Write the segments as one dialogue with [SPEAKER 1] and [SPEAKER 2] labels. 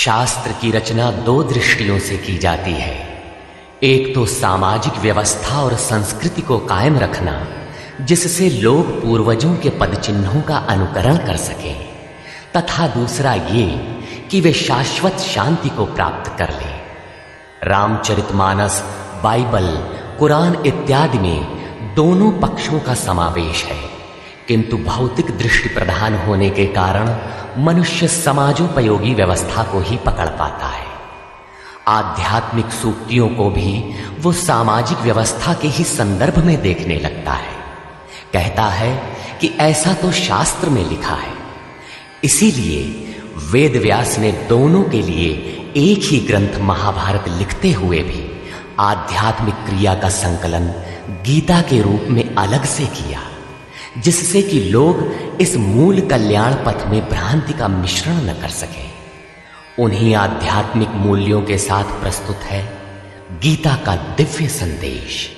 [SPEAKER 1] शास्त्र की रचना दो दृष्टियों से की जाती है। एक तो सामाजिक व्यवस्था और संस्कृति को कायम रखना, जिससे लोग पूर्वजों के पदचिन्हों का अनुकरण कर सकें, तथा दूसरा ये कि वे शाश्वत शांति को प्राप्त कर लें। रामचरितमानस, बाइबल, कुरान इत्यादि में दोनों पक्षों का समावेश है, किंतु भौतिक दृष्टि प्रधान होने के कारण मनुष्य समाजोपयोगी व्यवस्था को ही पकड़ पाता है। आध्यात्मिक सूक्तियों को भी वो सामाजिक व्यवस्था के ही संदर्भ में देखने लगता है। कहता है कि ऐसा तो शास्त्र में लिखा है। इसीलिए वेद व्यास ने दोनों के लिए एक ही ग्रंथ महाभारत लिखते हुए भी आध्यात्मिक क्रिया का संकलन गीता के रूप में अलग से किया, जिससे कि लोग इस मूल कल्याण पथ में भ्रांति का मिश्रण न कर सके। उन्हीं आध्यात्मिक मूल्यों के साथ प्रस्तुत है गीता का दिव्य संदेश।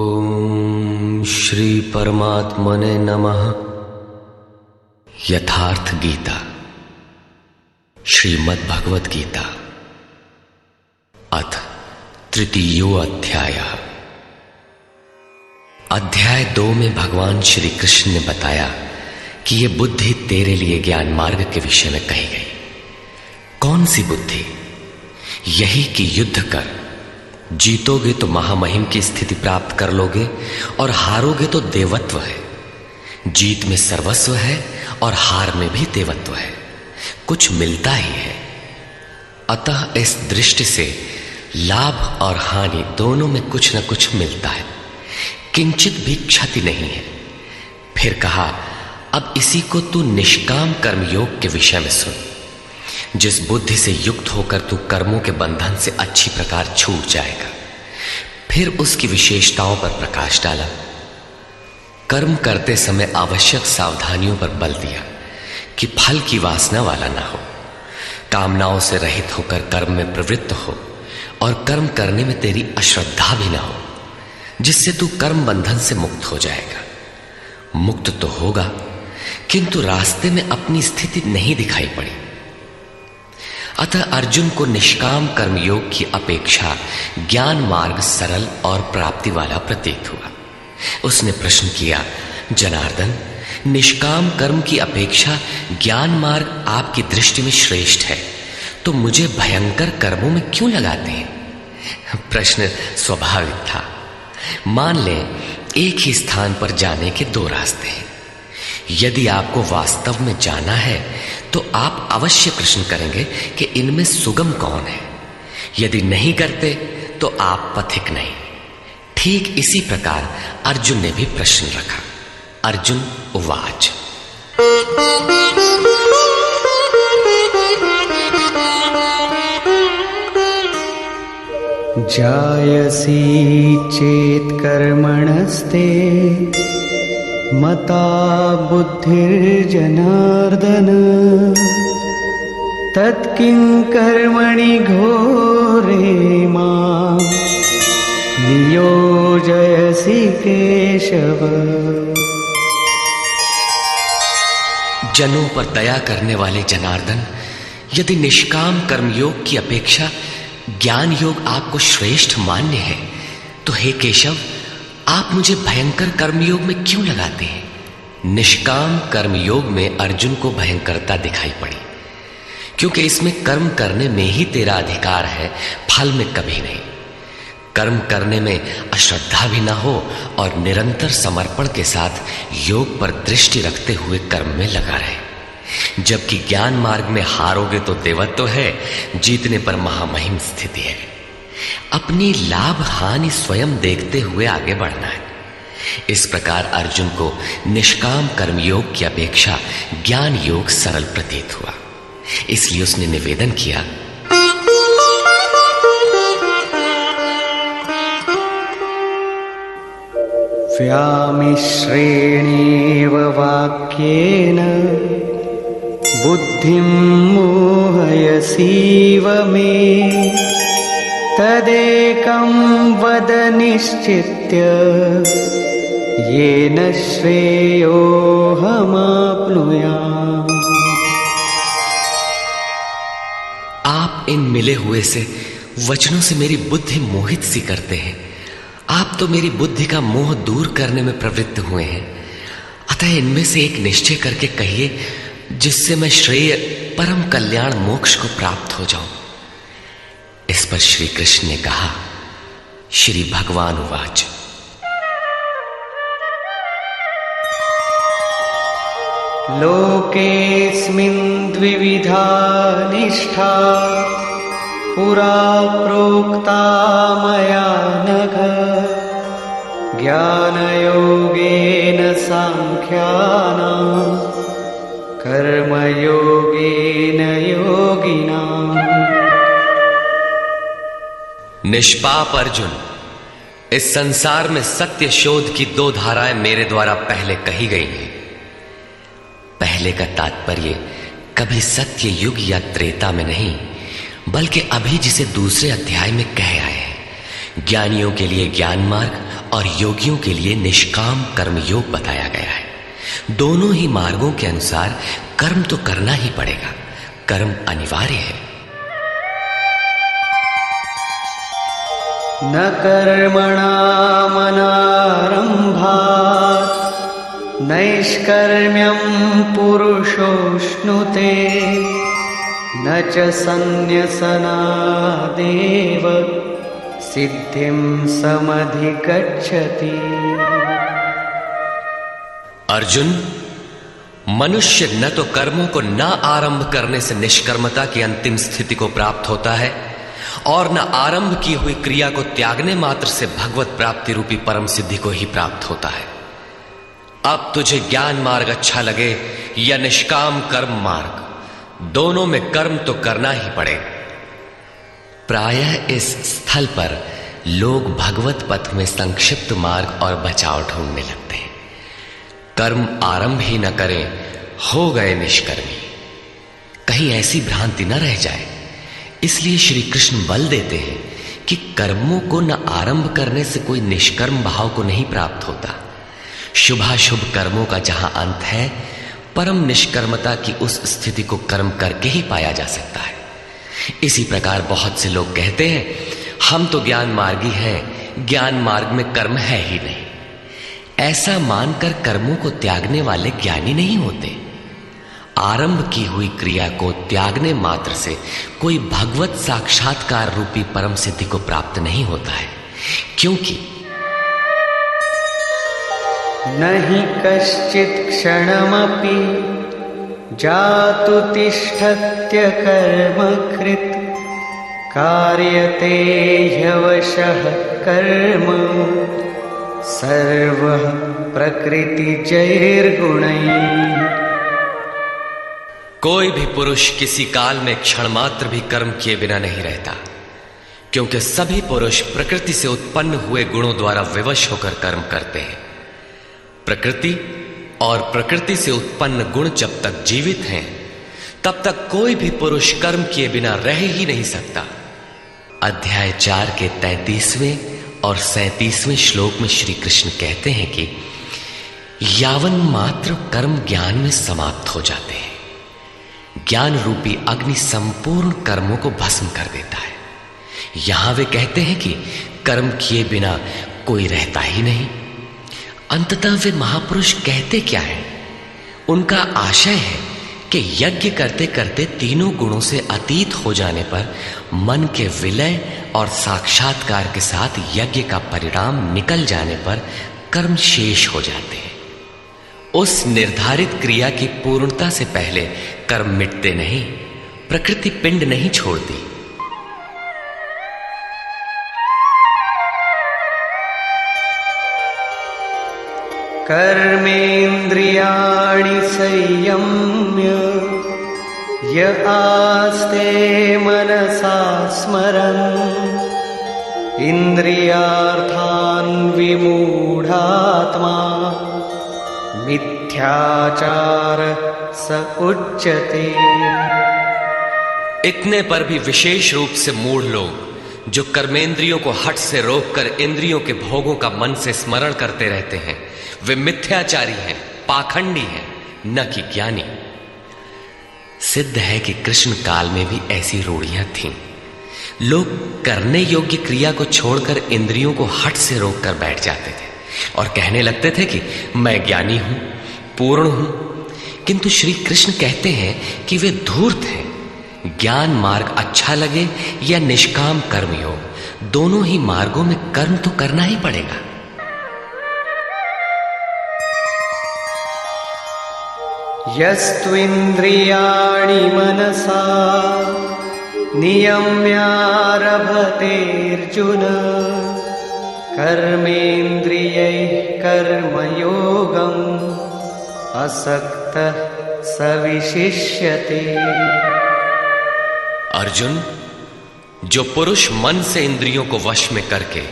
[SPEAKER 1] ओम श्री परमात्मने नमः। यथार्थ गीता, श्रीमद् भगवत गीता, अथ तृतीयो अध्यायः। अध्याय 2 में भगवान श्री कृष्ण ने बताया कि यह बुद्धि तेरे लिए ज्ञान मार्ग के विषय में कही गई। कौन सी बुद्धि? यही कि युद्ध कर, जीतोगे तो महामहिम की स्थिति प्राप्त कर लोगे और हारोगे तो देवत्व है। जीत में सर्वस्व है और हार में भी देवत्व है, कुछ मिलता ही है। अतः इस दृष्टि से लाभ और हानि दोनों में कुछ न कुछ मिलता है, किंचित भी क्षति नहीं है। फिर कहा, अब इसी को तू निष्काम कर्मयोग के विषय में सुन। जिस बुद्धि से युक्त होकर तू कर्मों के बंधन से अच्छी प्रकार छूट जाएगा। फिर उसकी विशेषताओं पर प्रकाश डाला। कर्म करते समय आवश्यक सावधानियों पर बल दिया कि फल की वासना वाला ना हो, कामनाओं से रहित होकर कर्म में प्रवृत्त हो और कर्म करने में तेरी अश्रद्धा भी ना हो, जिससे तू कर्म बंधन से मुक्त हो जाएगा। मुक्त तो होगा, किंतु रास्ते में अपनी स्थिति नहीं दिखाई पड़ी। अतः अर्जुन को निष्काम कर्मयोग की अपेक्षा ज्ञान मार्ग सरल और प्राप्ति वाला प्रतीत हुआ। उसने प्रश्न किया, जनार्दन, निष्काम कर्म की अपेक्षा ज्ञान मार्ग आपकी दृष्टि में श्रेष्ठ है, तो मुझे भयंकर कर्मों में क्यों लगाते हैं? प्रश्न स्वाभाविक था। मान लें एक ही स्थान पर जाने के दो रास्ते हैं। यदि आपको वास्तव में जाना है तो आप अवश्य प्रश्न करेंगे कि इनमें सुगम कौन है। यदि नहीं करते तो आप पथिक नहीं। ठीक इसी प्रकार अर्जुन ने भी प्रश्न रखा। अर्जुन उवाच,
[SPEAKER 2] जायसी चेत कर्मणस्ते मता बुद्धिर्जनार्दन तत्किं कर्मणि घोरे मां नियोजयसि केशव।
[SPEAKER 1] जनों पर दया करने वाले जनार्दन, यदि निष्काम कर्मयोग की अपेक्षा ज्ञान योग आपको श्रेष्ठ मान्य है, तो हे केशव, आप मुझे भयंकर कर्मयोग में क्यों लगाते हैं? निष्काम कर्मयोग में अर्जुन को भयंकरता दिखाई पड़ी, क्योंकि इसमें कर्म करने में ही तेरा अधिकार है, फल में कभी नहीं। कर्म करने में अश्रद्धा भी ना हो और निरंतर समर्पण के साथ योग पर दृष्टि रखते हुए कर्म में लगा रहे। जबकि ज्ञान मार्ग में हारोगे तो देवत्व है, जीतने पर महामहिम स्थिति है। अपनी लाभ हानि स्वयं देखते हुए आगे बढ़ना है। इस प्रकार अर्जुन को निष्काम कर्मयोग की अपेक्षा ज्ञान योग सरल प्रतीत हुआ। इसलिए उसने निवेदन किया,
[SPEAKER 2] व्यामिश्रेणेव वाक्येन बुद्धिं मोहयसीव मे तदेकं वद निश्चित्य निश्चित्य येन श्रेयोऽहमाप्नुयाम्।
[SPEAKER 1] आप इन मिले हुए से वचनों से मेरी बुद्धि मोहित सी करते हैं। आप तो मेरी बुद्धि का मोह दूर करने में प्रवृत्त हुए हैं। अतः इनमें से एक निश्चय करके कहिए जिससे मैं श्रेय परम कल्याण मोक्ष को प्राप्त हो जाऊं। इस पर श्री कृष्ण ने कहा, श्री भगवान उवाच,
[SPEAKER 2] लोकेऽस्मिन् द्विविधा निष्ठा पुरा प्रोक्ता मया नघ। ज्ञानयोगेन सांख्यानां कर्मयोगेन योगिनाम्।
[SPEAKER 1] निष्पाप अर्जुन, इस संसार में सत्य शोध की दो धाराएं मेरे द्वारा पहले कही गई हैं। पहले का तात्पर्य कभी सत्य युग या त्रेता में नहीं, बल्कि अभी जिसे दूसरे अध्याय में कह आए हैं। ज्ञानियों के लिए ज्ञान मार्ग और योगियों के लिए निष्काम कर्म योग बताया गया है। दोनों ही मार्गों के अनुसार कर्म तो करना ही पड़ेगा, कर्म अनिवार्य है।
[SPEAKER 2] न कर्मणामनारम्भात् नैष्कर्म्यं पुरुषोऽश्नुते। न च सन्न्यसनादेव सिद्धिं समधिगच्छति।
[SPEAKER 1] अर्जुन, मनुष्य न तो कर्मों को न आरंभ करने से निष्कर्मता की अंतिम स्थिति को प्राप्त होता है और न आरंभ की हुई क्रिया को त्यागने मात्र से भगवत प्राप्ति रूपी परम सिद्धि को ही प्राप्त होता है। अब तुझे ज्ञान मार्ग अच्छा लगे या निष्काम कर्म मार्ग, दोनों में कर्म तो करना ही पड़ेगा। प्रायः इस स्थल पर लोग भगवत पथ में संक्षिप्त मार्ग और बचाव ढूंढने लगते हैं। कर्म आरंभ ही न करें, हो गए निष्कर्मी। कहीं ऐसी भ्रांति न रह जाए, इसलिए श्री कृष्ण बल देते हैं कि कर्मों को न आरंभ करने से कोई निष्कर्म भाव को नहीं प्राप्त होता। शुभाशुभ कर्मों का जहां अंत है, परम निष्कर्मता की उस स्थिति को कर्म करके ही पाया जा सकता है। इसी प्रकार बहुत से लोग कहते हैं, हम तो ज्ञान मार्गी हैं, ज्ञान मार्ग में कर्म है ही नहीं। ऐसा मानकर कर्मों को त्यागने वाले ज्ञानी नहीं होते। आरंभ की हुई क्रिया को त्यागने मात्र से कोई भगवत साक्षात्कार रूपी परम सिद्धि को प्राप्त नहीं होता है, क्योंकि
[SPEAKER 2] नहि कश्चित् क्षणमपि जातु तिष्ठत्य कर्मकृत्। कार्यते ह्यवशः कर्म सर्वः प्रकृतिजैर्गुणैः।
[SPEAKER 1] कोई भी पुरुष किसी काल में क्षण मात्र भी कर्म किए बिना नहीं रहता, क्योंकि सभी पुरुष प्रकृति से उत्पन्न हुए गुणों द्वारा विवश होकर कर्म करते हैं। प्रकृति और प्रकृति से उत्पन्न गुण जब तक जीवित हैं, तब तक कोई भी पुरुष कर्म किए बिना रह ही नहीं सकता। अध्याय 4 के 33वें और 37वें श्लोक में श्री कृष्ण कहते हैं कि यावन मात्र कर्म ज्ञान में समाप्त हो जाते हैं। ज्ञान रूपी अग्नि संपूर्ण कर्मों को भस्म कर देता है। यहां वे कहते हैं कि कर्म किए बिना कोई रहता ही नहीं। अंततः वे महापुरुष कहते क्या है? उनका आशय है कि यज्ञ करते करते तीनों गुणों से अतीत हो जाने पर मन के विलय और साक्षात्कार के साथ यज्ञ का परिणाम निकल जाने पर कर्म शेष हो जाते हैं। उस निर्धारित क्रिया की पूर्णता से पहले कर्म मिटते नहीं, प्रकृति पिंड नहीं छोड़ती।
[SPEAKER 2] कर्मेन्द्रियाणि संयम्य य आस्ते मनसा स्मरन् इन्द्रियार्थान् विमूढात्मा मिथ्याचार स उच्यते।
[SPEAKER 1] इतने पर भी विशेष रूप से मूढ़ लोग जो कर्मेंद्रियों को हठ से रोककर इंद्रियों के भोगों का मन से स्मरण करते रहते हैं, वे मिथ्याचारी हैं, पाखंडी हैं, न कि ज्ञानी। सिद्ध है कि कृष्ण काल में भी ऐसी रूढ़ियां थीं। लोग करने योग्य क्रिया को छोड़कर इंद्रियों को हठ से रोककर बैठ जाते थे और कहने लगते थे कि मैं ज्ञानी हूं, पूर्ण हूं। किंतु श्री कृष्ण कहते हैं कि वे धूर्त हैं। ज्ञान मार्ग अच्छा लगे या निष्काम कर्म योग, दोनों ही मार्गों में कर्म तो करना ही पड़ेगा।
[SPEAKER 2] यस्त्विन्द्रियाणि मनसा नियम्यारभतेऽर्जुन कर्मेन्द्रियैः कर्मयोगम् असक्तः स विशिष्यते।
[SPEAKER 1] अर्जुन, जो पुरुष मन से इंद्रियों को वश में करके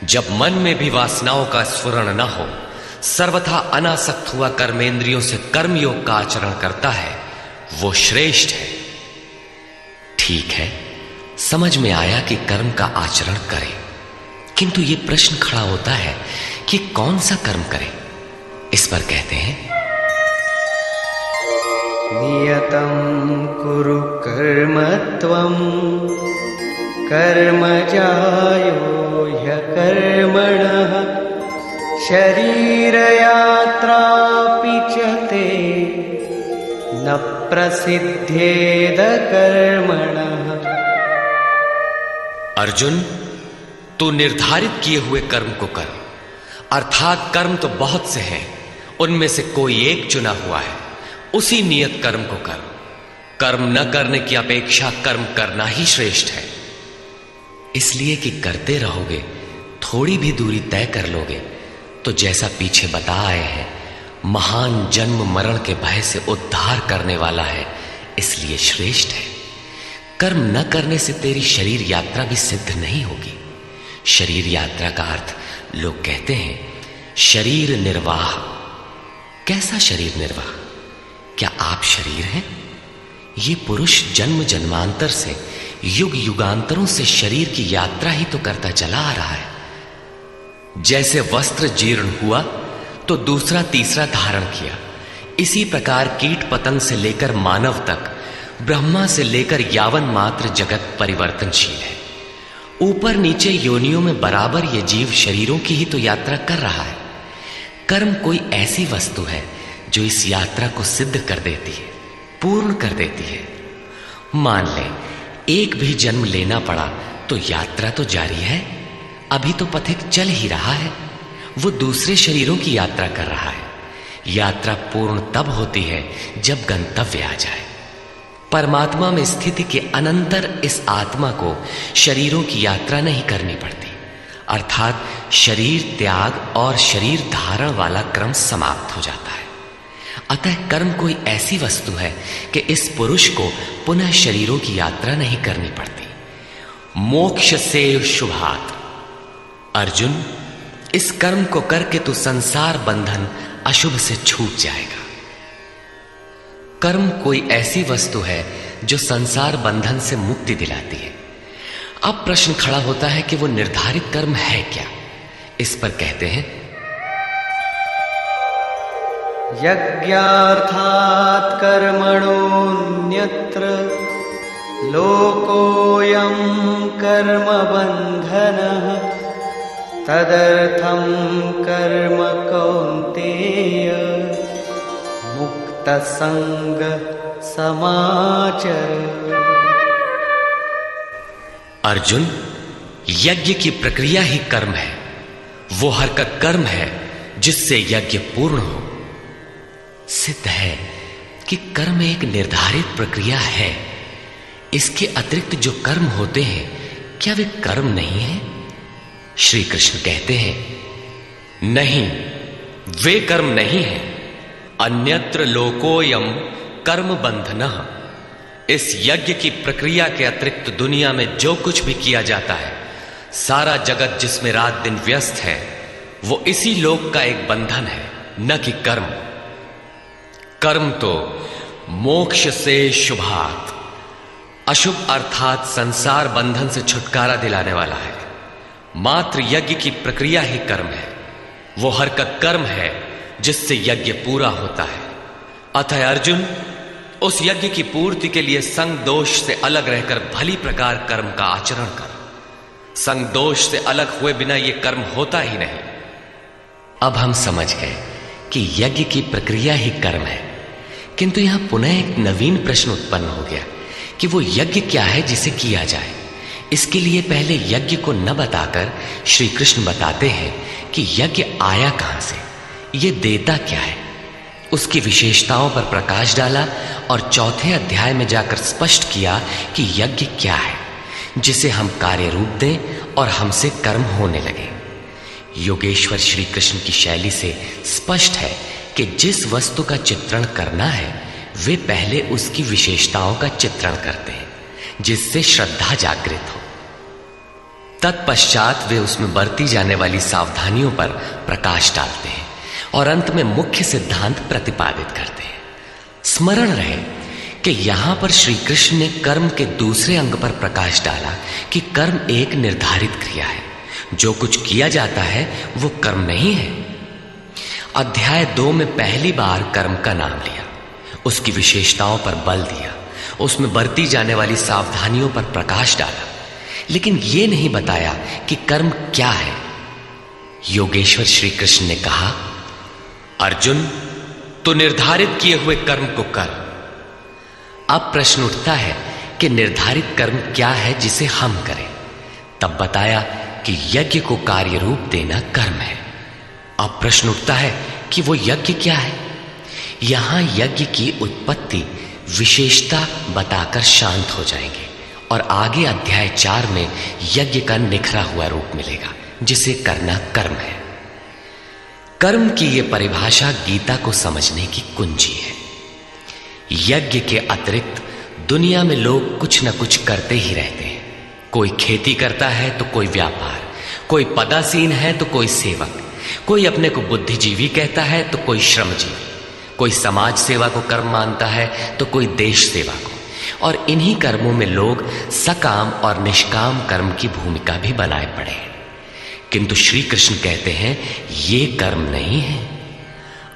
[SPEAKER 1] जब मन में भी वासनाओं का स्फुरण न हो सर्वथा अनासक्त हुआ कर्मेंद्रियों से कर्मयोग का आचरण करता है, वो श्रेष्ठ है। ठीक है, समझ में आया कि कर्म का आचरण करें, किंतु ये प्रश्न खड़ा होता है कि कौन सा कर्म करें। इस पर कहते हैं,
[SPEAKER 2] नियतं कुरु कर्म त्वं कर्मजायो ह्यकर्मणः शरीरयात्रापि च ते न प्रसिद्धेद कर्मणः।
[SPEAKER 1] अर्जुन, तू निर्धारित किए हुए कर्म को कर, अर्थात कर्म तो बहुत से हैं, उनमें से कोई एक चुना हुआ है, उसी नियत कर्म को कर। कर्म न करने की अपेक्षा कर्म करना ही श्रेष्ठ है, इसलिए कि करते रहोगे, थोड़ी भी दूरी तय कर लोगे तो जैसा पीछे बता आए हैं, महान जन्म मरण के भय से उद्धार करने वाला है, इसलिए श्रेष्ठ है। कर्म न करने से तेरी शरीर यात्रा भी सिद्ध नहीं होगी। शरीर यात्रा का अर्थ लोग कहते हैं शरीर निर्वाह। कैसा शरीर निर्वाह? क्या आप शरीर हैं? ये पुरुष जन्म जन्मांतर से, युग युगांतरों से शरीर की यात्रा ही तो करता चला आ रहा है। जैसे वस्त्र जीर्ण हुआ तो दूसरा तीसरा धारण किया, इसी प्रकार कीट पतंग से लेकर मानव तक, ब्रह्मा से लेकर यावन मात्र जगत परिवर्तनशील है। ऊपर नीचे योनियों में बराबर ये जीव शरीरों की ही तो यात्रा कर रहा है। कर्म कोई ऐसी वस्तु है जो इस यात्रा को सिद्ध कर देती है, पूर्ण कर देती है। मान ले एक भी जन्म लेना पड़ा तो यात्रा तो जारी है, अभी तो पथिक चल ही रहा है, वो दूसरे शरीरों की यात्रा कर रहा है। यात्रा पूर्ण तब होती है जब गंतव्य आ जाए। परमात्मा में स्थिति के अनंतर इस आत्मा को शरीरों की यात्रा नहीं करनी पड़ती, अर्थात शरीर त्याग और शरीर धारण वाला क्रम समाप्त हो जाता है। अतः कर्म कोई ऐसी वस्तु है कि इस पुरुष को पुनः शरीरों की यात्रा नहीं करनी पड़ती। मोक्ष से शुभात। अर्जुन, इस कर्म को करके तू संसार बंधन अशुभ से छूट जाएगा। कर्म कोई ऐसी वस्तु है जो संसार बंधन से मुक्ति दिलाती है। अब प्रश्न खड़ा होता है कि वो निर्धारित कर्म है क्या। इस पर कहते हैं,
[SPEAKER 2] यज्ञार्थात् कर्मणोऽन्यत्र लोकोऽयं कर्मबन्धनः तदर्थं कर्म कौन्तेय मुक्तसंग समाचर।
[SPEAKER 1] अर्जुन, यज्ञ की प्रक्रिया ही कर्म है। वो हरकत कर्म है जिससे यज्ञ पूर्ण हो। सिद्ध है कि कर्म एक निर्धारित प्रक्रिया है। इसके अतिरिक्त जो कर्म होते हैं, क्या वे कर्म नहीं है? श्री कृष्ण कहते हैं, नहीं, वे कर्म नहीं है। अन्यत्र लोकोयम कर्म बंधनः। इस यज्ञ की प्रक्रिया के अतिरिक्त दुनिया में जो कुछ भी किया जाता है, सारा जगत जिसमें रात दिन व्यस्त है, वो इसी लोक का एक बंधन है, न कि कर्म। कर्म तो मोक्ष से शुभात, अशुभ अर्थात संसार बंधन से छुटकारा दिलाने वाला है। मात्र यज्ञ की प्रक्रिया ही कर्म है। वो हरकत कर्म है जिससे यज्ञ पूरा होता है। अतः अर्जुन, उस यज्ञ की पूर्ति के लिए संग दोष से अलग रहकर भली प्रकार कर्म का आचरण कर। संग दोष से अलग हुए बिना यह कर्म होता ही नहीं। अब हम समझ गए कि यज्ञ की प्रक्रिया ही कर्म है, किंतु यहां पुनः एक नवीन प्रश्न उत्पन्न हो गया कि वो यज्ञ क्या है जिसे किया जाए। इसके लिए पहले यज्ञ को न बताकर श्री कृष्ण बताते हैं कि यज्ञ आया कहां से, ये देता क्या है। उसकी विशेषताओं पर प्रकाश डाला और चौथे अध्याय में जाकर स्पष्ट किया कि यज्ञ क्या है जिसे हम कार्य रूप दें और हमसे कर्म होने लगे। योगेश्वर श्री कृष्ण की शैली से स्पष्ट है कि जिस वस्तु का चित्रण करना है वे पहले उसकी विशेषताओं का चित्रण करते हैं जिससे श्रद्धा जागृत हो। तत्पश्चात वे उसमें बरती जाने वाली सावधानियों पर प्रकाश डालते हैं और अंत में मुख्य सिद्धांत प्रतिपादित करते हैं। स्मरण रहे कि यहां पर श्री कृष्ण ने कर्म के दूसरे अंग पर प्रकाश डाला कि कर्म एक निर्धारित क्रिया है। जो कुछ किया जाता है वो कर्म नहीं है। अध्याय 2 में पहली बार कर्म का नाम लिया, उसकी विशेषताओं पर बल दिया, उसमें बरती जाने वाली सावधानियों पर प्रकाश डाला, लेकिन यह नहीं बताया कि कर्म क्या है। योगेश्वर श्री कृष्ण ने कहा, अर्जुन, तो निर्धारित किए हुए कर्म को कर। अब प्रश्न उठता है कि निर्धारित कर्म क्या है जिसे हम करें। तब बताया कि यज्ञ को कार्य रूप देना कर्म है। अब प्रश्न उठता है कि वो यज्ञ क्या है। यहां यज्ञ की उत्पत्ति विशेषता बताकर शांत हो जाएंगे और आगे अध्याय 4 में यज्ञ का निखरा हुआ रूप मिलेगा जिसे करना कर्म है। कर्म की यह परिभाषा गीता को समझने की कुंजी है। यज्ञ के अतिरिक्त दुनिया में लोग कुछ न कुछ करते ही रहते हैं। कोई खेती करता है तो कोई व्यापार, कोई पदासीन है तो कोई सेवक, कोई अपने को बुद्धिजीवी कहता है तो कोई श्रमजीवी, कोई समाज सेवा को कर्म मानता है तो कोई देश सेवा को। और इन्हीं कर्मों में लोग सकाम और निष्काम कर्म की भूमिका भी बनाए पड़े हैं। किंतु श्री कृष्ण कहते हैं ये कर्म नहीं है।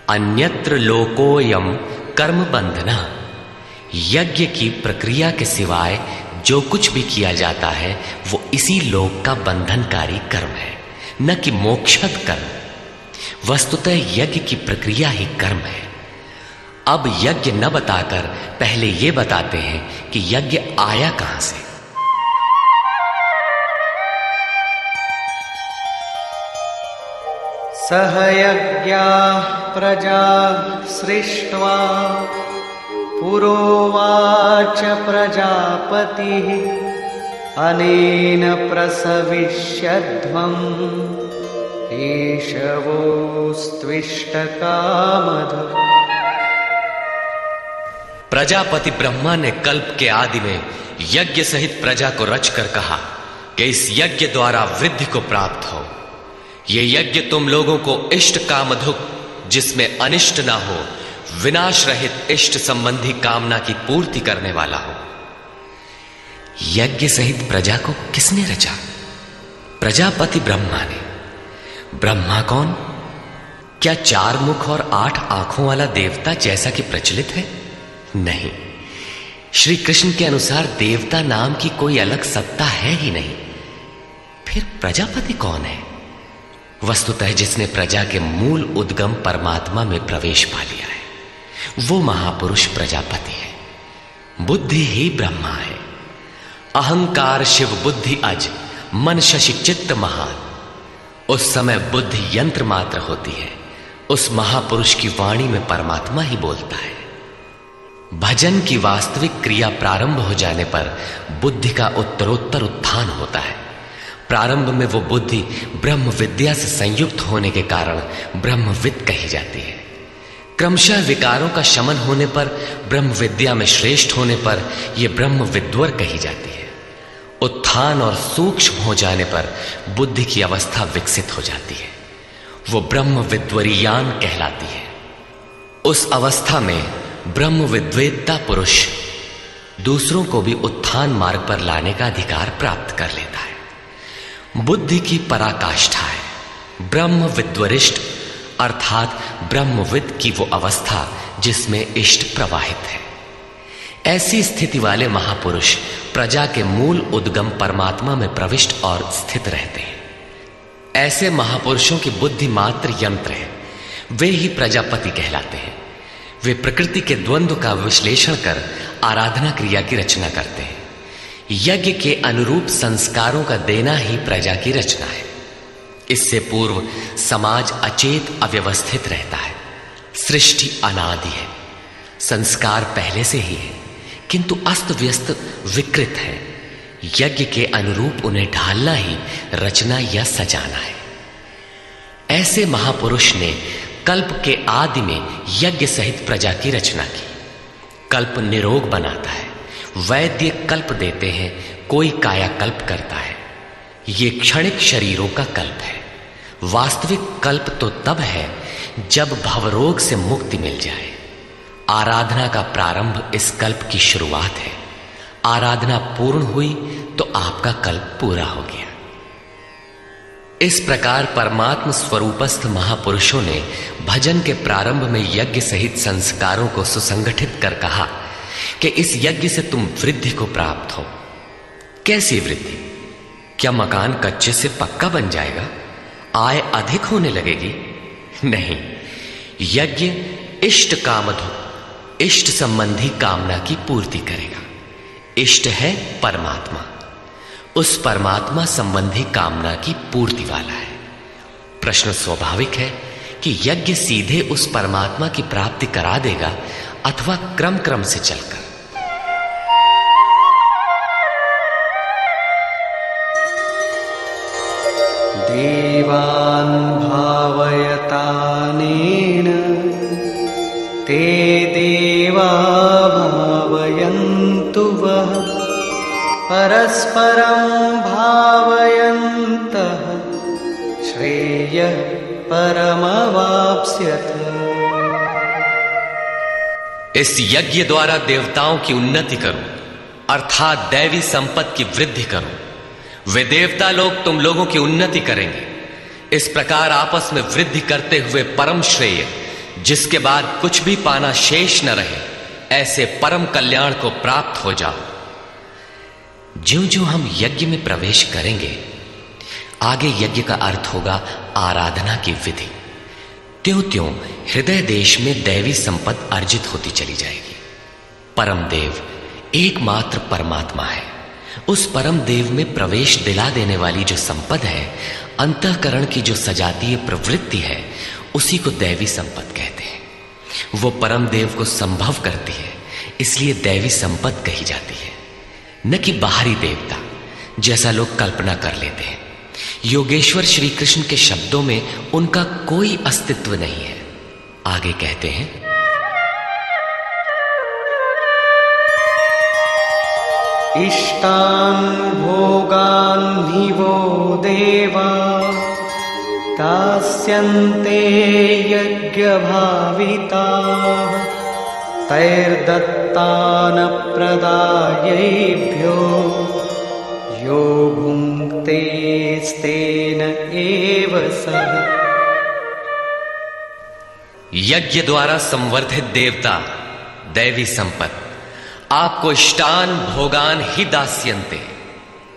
[SPEAKER 1] अन्यत्र लोकोयम कर्म बंधना। यज्ञ की प्रक्रिया के सिवाय जो कुछ भी किया जाता है वो इसी लोक का बंधनकारी कर्म है, न कि मोक्षद कर्म। वस्तुतः यज्ञ की प्रक्रिया ही कर्म है। अब यज्ञ न बताकर पहले ये बताते हैं कि यज्ञ आया कहां से।
[SPEAKER 2] सह यज्ञाः प्रजा सृष्ट्वा पुरोवाच प्रजापतिः अनेन प्रसविष्यध्वम् एषवोस्त्विष्टकामधुक्।
[SPEAKER 1] प्रजापति ब्रह्मा ने कल्प के आदि में यज्ञ सहित प्रजा को रचकर कहा कि इस यज्ञ द्वारा वृद्धि को प्राप्त हो। ये यज्ञ तुम लोगों को इष्ट कामधुक, जिसमें अनिष्ट ना हो, विनाश रहित इष्ट संबंधी कामना की पूर्ति करने वाला हो। यज्ञ सहित प्रजा को किसने रचा? प्रजापति ब्रह्मा ने। ब्रह्मा कौन? क्या 4 मुख और 8 आंखों वाला देवता जैसा कि प्रचलित है? नहीं। श्री कृष्ण के अनुसार देवता नाम की कोई अलग सत्ता है ही नहीं। फिर प्रजापति कौन है? वस्तुतः जिसने प्रजा के मूल उद्गम परमात्मा में प्रवेश पा लिया है वो महापुरुष प्रजापति है। बुद्धि ही ब्रह्मा है। अहंकार शिव बुद्धि अज, मन शशि चित्त महान। उस समय बुद्धि यंत्र मात्र होती है। उस महापुरुष की वाणी में परमात्मा ही बोलता है। भजन की वास्तविक क्रिया प्रारंभ हो जाने पर बुद्धि का उत्तरोत्तर उत्थान होता है। प्रारंभ में वो बुद्धि ब्रह्म विद्या से संयुक्त होने के कारण ब्रह्मविद कही जाती है। क्रमशः विकारों का शमन होने पर, ब्रह्म विद्या में श्रेष्ठ होने पर यह ब्रह्म विद्वर कही जाती है। उत्थान और सूक्ष्म हो जाने पर बुद्धि की अवस्था विकसित हो जाती है। वो ब्रह्म विद्वरीयान कहलाती है। उस अवस्था में ब्रह्म विद्वेत्ता पुरुष दूसरों को भी उत्थान मार्ग पर लाने का अधिकार प्राप्त कर लेता है। बुद्धि की पराकाष्ठा है ब्रह्म विद्वरिष्ट, अर्थात ब्रह्मविद की वो अवस्था जिसमें इष्ट प्रवाहित है। ऐसी स्थिति वाले महापुरुष प्रजा के मूल उद्गम परमात्मा में प्रविष्ट और स्थित रहते हैं। ऐसे महापुरुषों की बुद्धि मात्र यंत्र है, वे ही प्रजापति कहलाते हैं। वे प्रकृति के द्वंद्व का विश्लेषण कर आराधना क्रिया की रचना करते हैं। यज्ञ के अनुरूप संस्कारों का देना ही प्रजा की रचना है। इससे पूर्व समाज अचेत अव्यवस्थित रहता है। सृष्टि अनादि है, संस्कार पहले से ही है, किंतु अस्त व्यस्त विकृत है। यज्ञ के अनुरूप उन्हें ढालना ही रचना या सजाना है। ऐसे महापुरुष ने कल्प के आदि में यज्ञ सहित प्रजा की रचना की। कल्प निरोग बनाता है, वैद्य कल्प देते हैं, कोई कायाकल्प करता है। ये क्षणिक शरीरों का कल्प है। वास्तविक कल्प तो तब है जब भवरोग से मुक्ति मिल जाए। आराधना का प्रारंभ इस कल्प की शुरुआत है। आराधना पूर्ण हुई तो आपका कल्प पूरा हो गया। इस प्रकार परमात्म स्वरूपस्थ महापुरुषों ने भजन के प्रारंभ में यज्ञ सहित संस्कारों को सुसंगठित कर कहा कि इस यज्ञ से तुम वृद्धि को प्राप्त हो। कैसी वृद्धि? क्या मकान कच्चे से पक्का बन जाएगा? आय अधिक होने लगेगी? नहीं, यज्ञ इष्ट कामधु, इष्ट संबंधी कामना की पूर्ति करेगा। इष्ट है परमात्मा, उस परमात्मा संबंधी कामना की पूर्ति वाला है। प्रश्न स्वाभाविक है कि यज्ञ सीधे उस परमात्मा की प्राप्ति करा देगा अथवा क्रम क्रम से चलकर।
[SPEAKER 2] देवान् भावयतानेन ते देवा भावयन्तु वः परस्परं भावयन्तः श्रेयः परमवाप्स्यथ।
[SPEAKER 1] इस यज्ञ द्वारा देवताओं की उन्नति करो, अर्थात दैवी संपत्ति की वृद्धि करो। वे देवता लोग तुम लोगों की उन्नति करेंगे। इस प्रकार आपस में वृद्धि करते हुए परम श्रेय, जिसके बाद कुछ भी पाना शेष न रहे, ऐसे परम कल्याण को प्राप्त हो जाओ। ज्यों ज्यों हम यज्ञ में प्रवेश करेंगे, आगे यज्ञ का अर्थ होगा आराधना की विधि। त्यों त्यों हृदय देश में दैवी संपत्ति अर्जित होती चली जाएगी। परम देव एकमात्र परमात्मा है। उस परम देव में प्रवेश दिला देने वाली जो संपद है, अंतःकरण की जो सजातीय प्रवृत्ति है, उसी को दैवी संपद कहते हैं। वो परम देव को संभव करती है, इसलिए दैवी संपद कही जाती है, न कि बाहरी देवता जैसा लोग कल्पना कर लेते हैं। योगेश्वर श्री कृष्ण के शब्दों में उनका कोई अस्तित्व नहीं है। आगे कहते हैं,
[SPEAKER 2] इष्टान् भोगान् हि वो देवा दास्यन्ते यज्ञभाविताः तैर्दत्तान् प्रदायैभ्यो यो भुङ्क्तेस्तेन एव सः।
[SPEAKER 1] यज्ञ द्वारा संवर्धित देवता दैवी संपत्ति आपको इष्टान भोगान ही दास्यन्ते,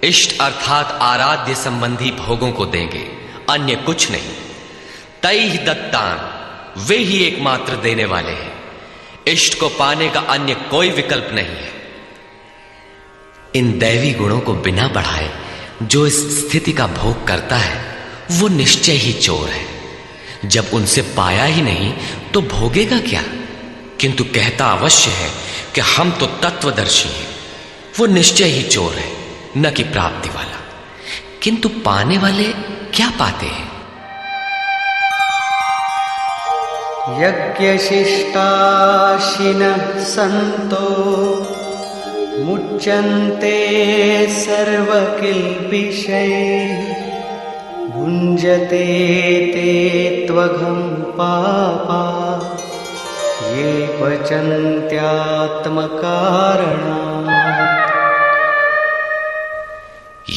[SPEAKER 1] इष्ट अर्थात आराध्य संबंधी भोगों को देंगे, अन्य कुछ नहीं। तैहि दत्तान, वे ही एकमात्र देने वाले हैं। इष्ट को पाने का अन्य कोई विकल्प नहीं है। इन दैवी गुणों को बिना बढ़ाए जो इस स्थिति का भोग करता है, वो निश्चय ही चोर है। जब उनसे पाया ही नहीं तो भोगेगा क्या? किंतु कहता अवश्य है कि हम तो तत्वदर्शी हैं। वो निश्चय ही चोर है, न कि प्राप्ति वाला। किंतु पाने वाले क्या पाते हैं?
[SPEAKER 2] यज्ञशिष्टाशिनः सन्तो मुच्यन्ते सर्वकिल्बिषैः भुञ्जते ते त्वघं पापा ये पचन्त्यात्मकारणात्।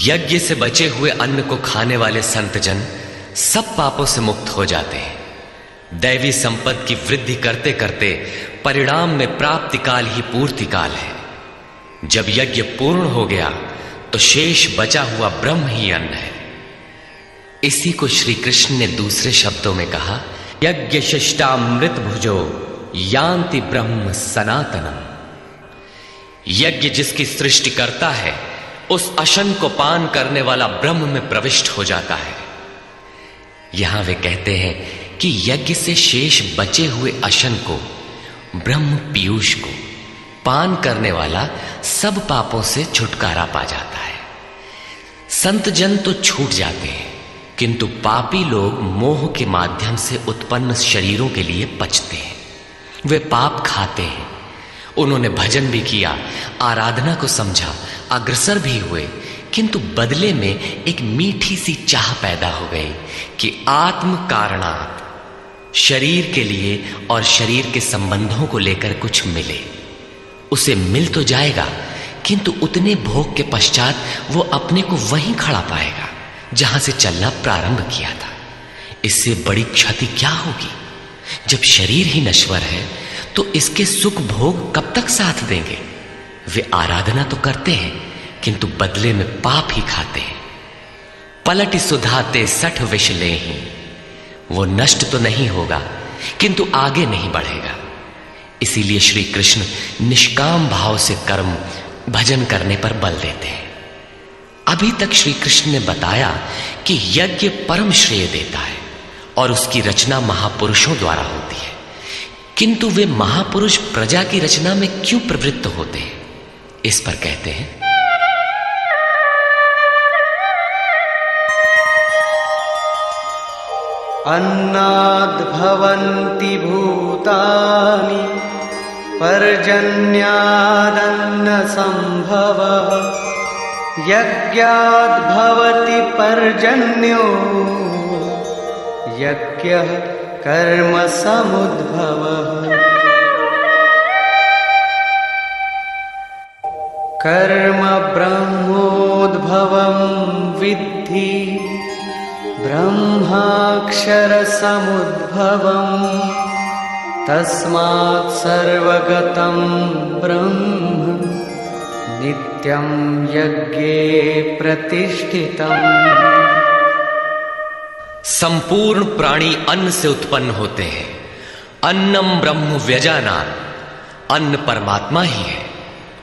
[SPEAKER 1] यज्ञ से बचे हुए अन्न को खाने वाले संतजन सब पापों से मुक्त हो जाते हैं। दैवी संपत्ति की वृद्धि करते करते परिणाम में प्राप्ति काल ही पूर्ति काल है। जब यज्ञ पूर्ण हो गया तो शेष बचा हुआ ब्रह्म ही अन्न है। इसी को श्री कृष्ण ने दूसरे शब्दों में कहा, यज्ञ शिष्टामृत भुजो यान्ति ब्रह्म सनातनम। यज्ञ जिसकी सृष्टि करता है उस अशन को पान करने वाला ब्रह्म में प्रविष्ट हो जाता है। यहां वे कहते हैं कि यज्ञ से शेष बचे हुए अशन को, ब्रह्म पीयूष को पान करने वाला सब पापों से छुटकारा पा जाता है। संत जन तो छूट जाते हैं, किंतु पापी लोग मोह के माध्यम से उत्पन्न शरीरों के लिए पचते हैं। वे पाप खाते हैं। उन्होंने भजन भी किया, आराधना को समझा, अग्रसर भी हुए, किंतु बदले में एक मीठी सी चाह पैदा हो गई कि आत्म कारणात् शरीर के लिए और शरीर के संबंधों को लेकर कुछ मिले। उसे मिल तो जाएगा, किंतु उतने भोग के पश्चात वो अपने को वहीं खड़ा पाएगा जहां से चलना प्रारंभ किया था। इससे बड़ी क्षति क्या होगी? जब शरीर ही नश्वर है तो इसके सुख भोग कब तक साथ देंगे? वे आराधना तो करते हैं, किंतु बदले में पाप ही खाते हैं। पलट सुधाते सठ विष लेहि, वो नष्ट तो नहीं होगा, किंतु आगे नहीं बढ़ेगा। इसीलिए श्री कृष्ण निष्काम भाव से कर्म भजन करने पर बल देते हैं। अभी तक श्री कृष्ण ने बताया कि यज्ञ परम श्रेय देता है और उसकी रचना महापुरुषों द्वारा होती है, किंतु वे महापुरुष प्रजा की रचना में क्यों प्रवृत्त होते हैं? इस पर कहते हैं,
[SPEAKER 2] अन्नाद्भवन्ति भूतानि पर्जन्यादन्न संभवः, यज्ञाद्भवति पर्जन्यो यज्ञः कर्म समुद्भवः। कर्म ब्रह्मोद्भवं विद्धि ब्रह्माक्षर समुद्भवम्, तस्मात् सर्वगतं ब्रह्म नित्यं यज्ञे प्रतिष्ठितम्।
[SPEAKER 1] संपूर्ण प्राणी अन्न से उत्पन्न होते हैं। अन्नम ब्रह्म व्यजानात्, अन्न परमात्मा ही है।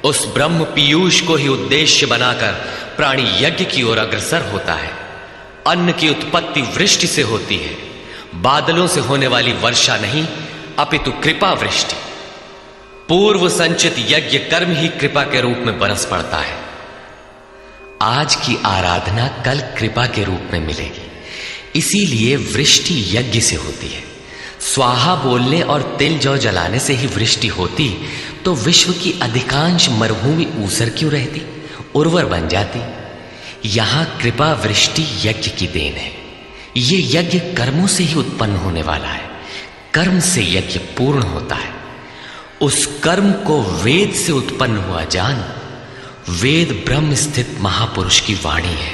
[SPEAKER 1] उस ब्रह्म पीयूष को ही उद्देश्य बनाकर प्राणी यज्ञ की ओर अग्रसर होता है। अन्न की उत्पत्ति वृष्टि से होती है, बादलों से होने वाली वर्षा नहीं, अपितु कृपा वृष्टि। पूर्व संचित यज्ञ कर्म ही कृपा के रूप में बरस पड़ता है। आज की आराधना कल कृपा के रूप में मिलेगी। इसीलिए वृष्टि यज्ञ से होती है। स्वाहा बोलने और तिल जौ जलाने से ही वृष्टि होती तो विश्व की अधिकांश मरुभूमि ऊसर क्यों रहती, उर्वर बन जाती। यहां कृपा वृष्टि यज्ञ की देन है। ये यज्ञ कर्मों से ही उत्पन्न होने वाला है। कर्म से यज्ञ पूर्ण होता है। उस कर्म को वेद से उत्पन्न हुआ जान। वेद ब्रह्म स्थित महापुरुष की वाणी है।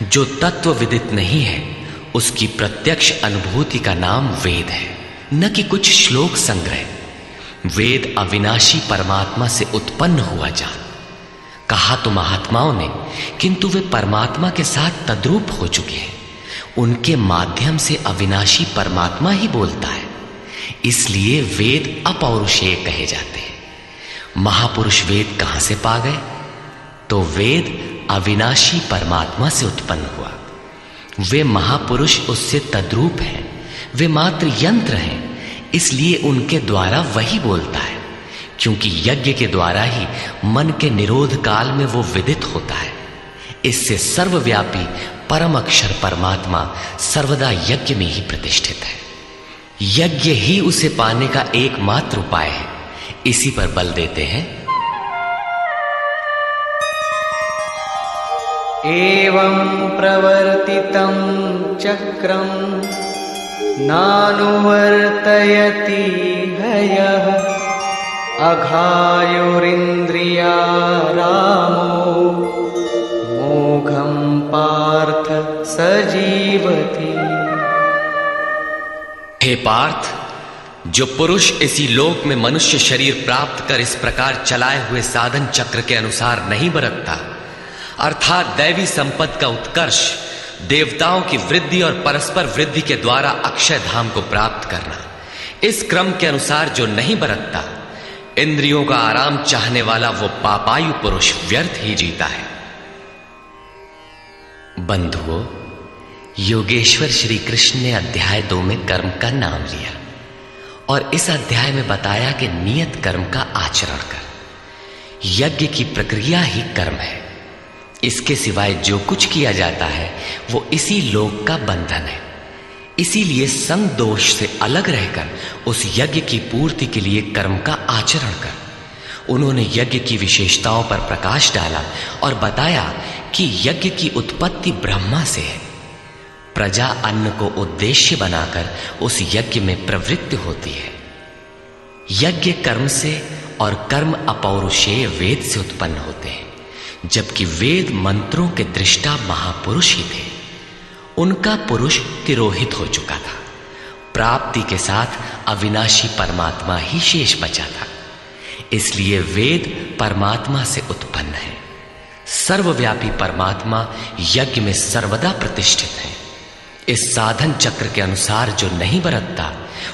[SPEAKER 1] जो तत्व विदित नहीं है उसकी प्रत्यक्ष अनुभूति का नाम वेद है, न कि कुछ श्लोक संग्रह। वेद अविनाशी परमात्मा से उत्पन्न हुआ जान। कहा तो महात्माओं ने, किंतु वे परमात्मा के साथ तद्रूप हो चुके हैं। उनके माध्यम से अविनाशी परमात्मा ही बोलता है। इसलिए वेद अपौरुषेय कहे जाते हैं। महापुरुष वेद कहां से पा गए? तो वेद अविनाशी परमात्मा से उत्पन्न हुआ। वे महापुरुष उससे तद्रूप हैं। वे मात्र यंत्र हैं, इसलिए उनके द्वारा वही बोलता है, क्योंकि यज्ञ के द्वारा ही मन के निरोध काल में वो विदित होता है। इससे सर्वव्यापी परम अक्षर परमात्मा सर्वदा यज्ञ में ही प्रतिष्ठित है। यज्ञ ही उसे पाने का एकमात्र उपाय है। इसी पर बल देते हैं, एवं प्रवर्तितं चक्रं
[SPEAKER 2] नानुवर्तयति हयः अघायुरिन्द्रियारामो मोघं पार्थ स जीवति।
[SPEAKER 1] हे पार्थ, जो पुरुष इसी लोक में मनुष्य शरीर प्राप्त कर इस प्रकार चलाए हुए साधन चक्र के अनुसार नहीं बरतता, अर्थात दैवी संपत्ति का उत्कर्ष, देवताओं की वृद्धि और परस्पर वृद्धि के द्वारा अक्षय धाम को प्राप्त करना, इस क्रम के अनुसार जो नहीं बरतता, इंद्रियों का आराम चाहने वाला वो पापायु पुरुष व्यर्थ ही जीता है। बंधुओं, योगेश्वर श्री कृष्ण ने अध्याय 2 में कर्म का नाम लिया और इस अध्याय में बताया कि नियत कर्म का आचरण कर। यज्ञ की प्रक्रिया ही कर्म है। इसके सिवाय जो कुछ किया जाता है वो इसी लोक का बंधन है। इसीलिए संग दोष से अलग रहकर उस यज्ञ की पूर्ति के लिए कर्म का आचरण कर। उन्होंने यज्ञ की विशेषताओं पर प्रकाश डाला और बताया कि यज्ञ की उत्पत्ति ब्रह्मा से है। प्रजा अन्न को उद्देश्य बनाकर उस यज्ञ में प्रवृत्त होती है। यज्ञ कर्म से और कर्म अपौरुषेय वेद से उत्पन्न होते हैं, जबकि वेद मंत्रों के दृष्टा महापुरुष ही थे। उनका पुरुष तिरोहित हो चुका था। प्राप्ति के साथ अविनाशी परमात्मा ही शेष बचा था। इसलिए वेद परमात्मा से उत्पन्न है। सर्वव्यापी परमात्मा यज्ञ में सर्वदा प्रतिष्ठित है। इस साधन चक्र के अनुसार जो नहीं बरतता,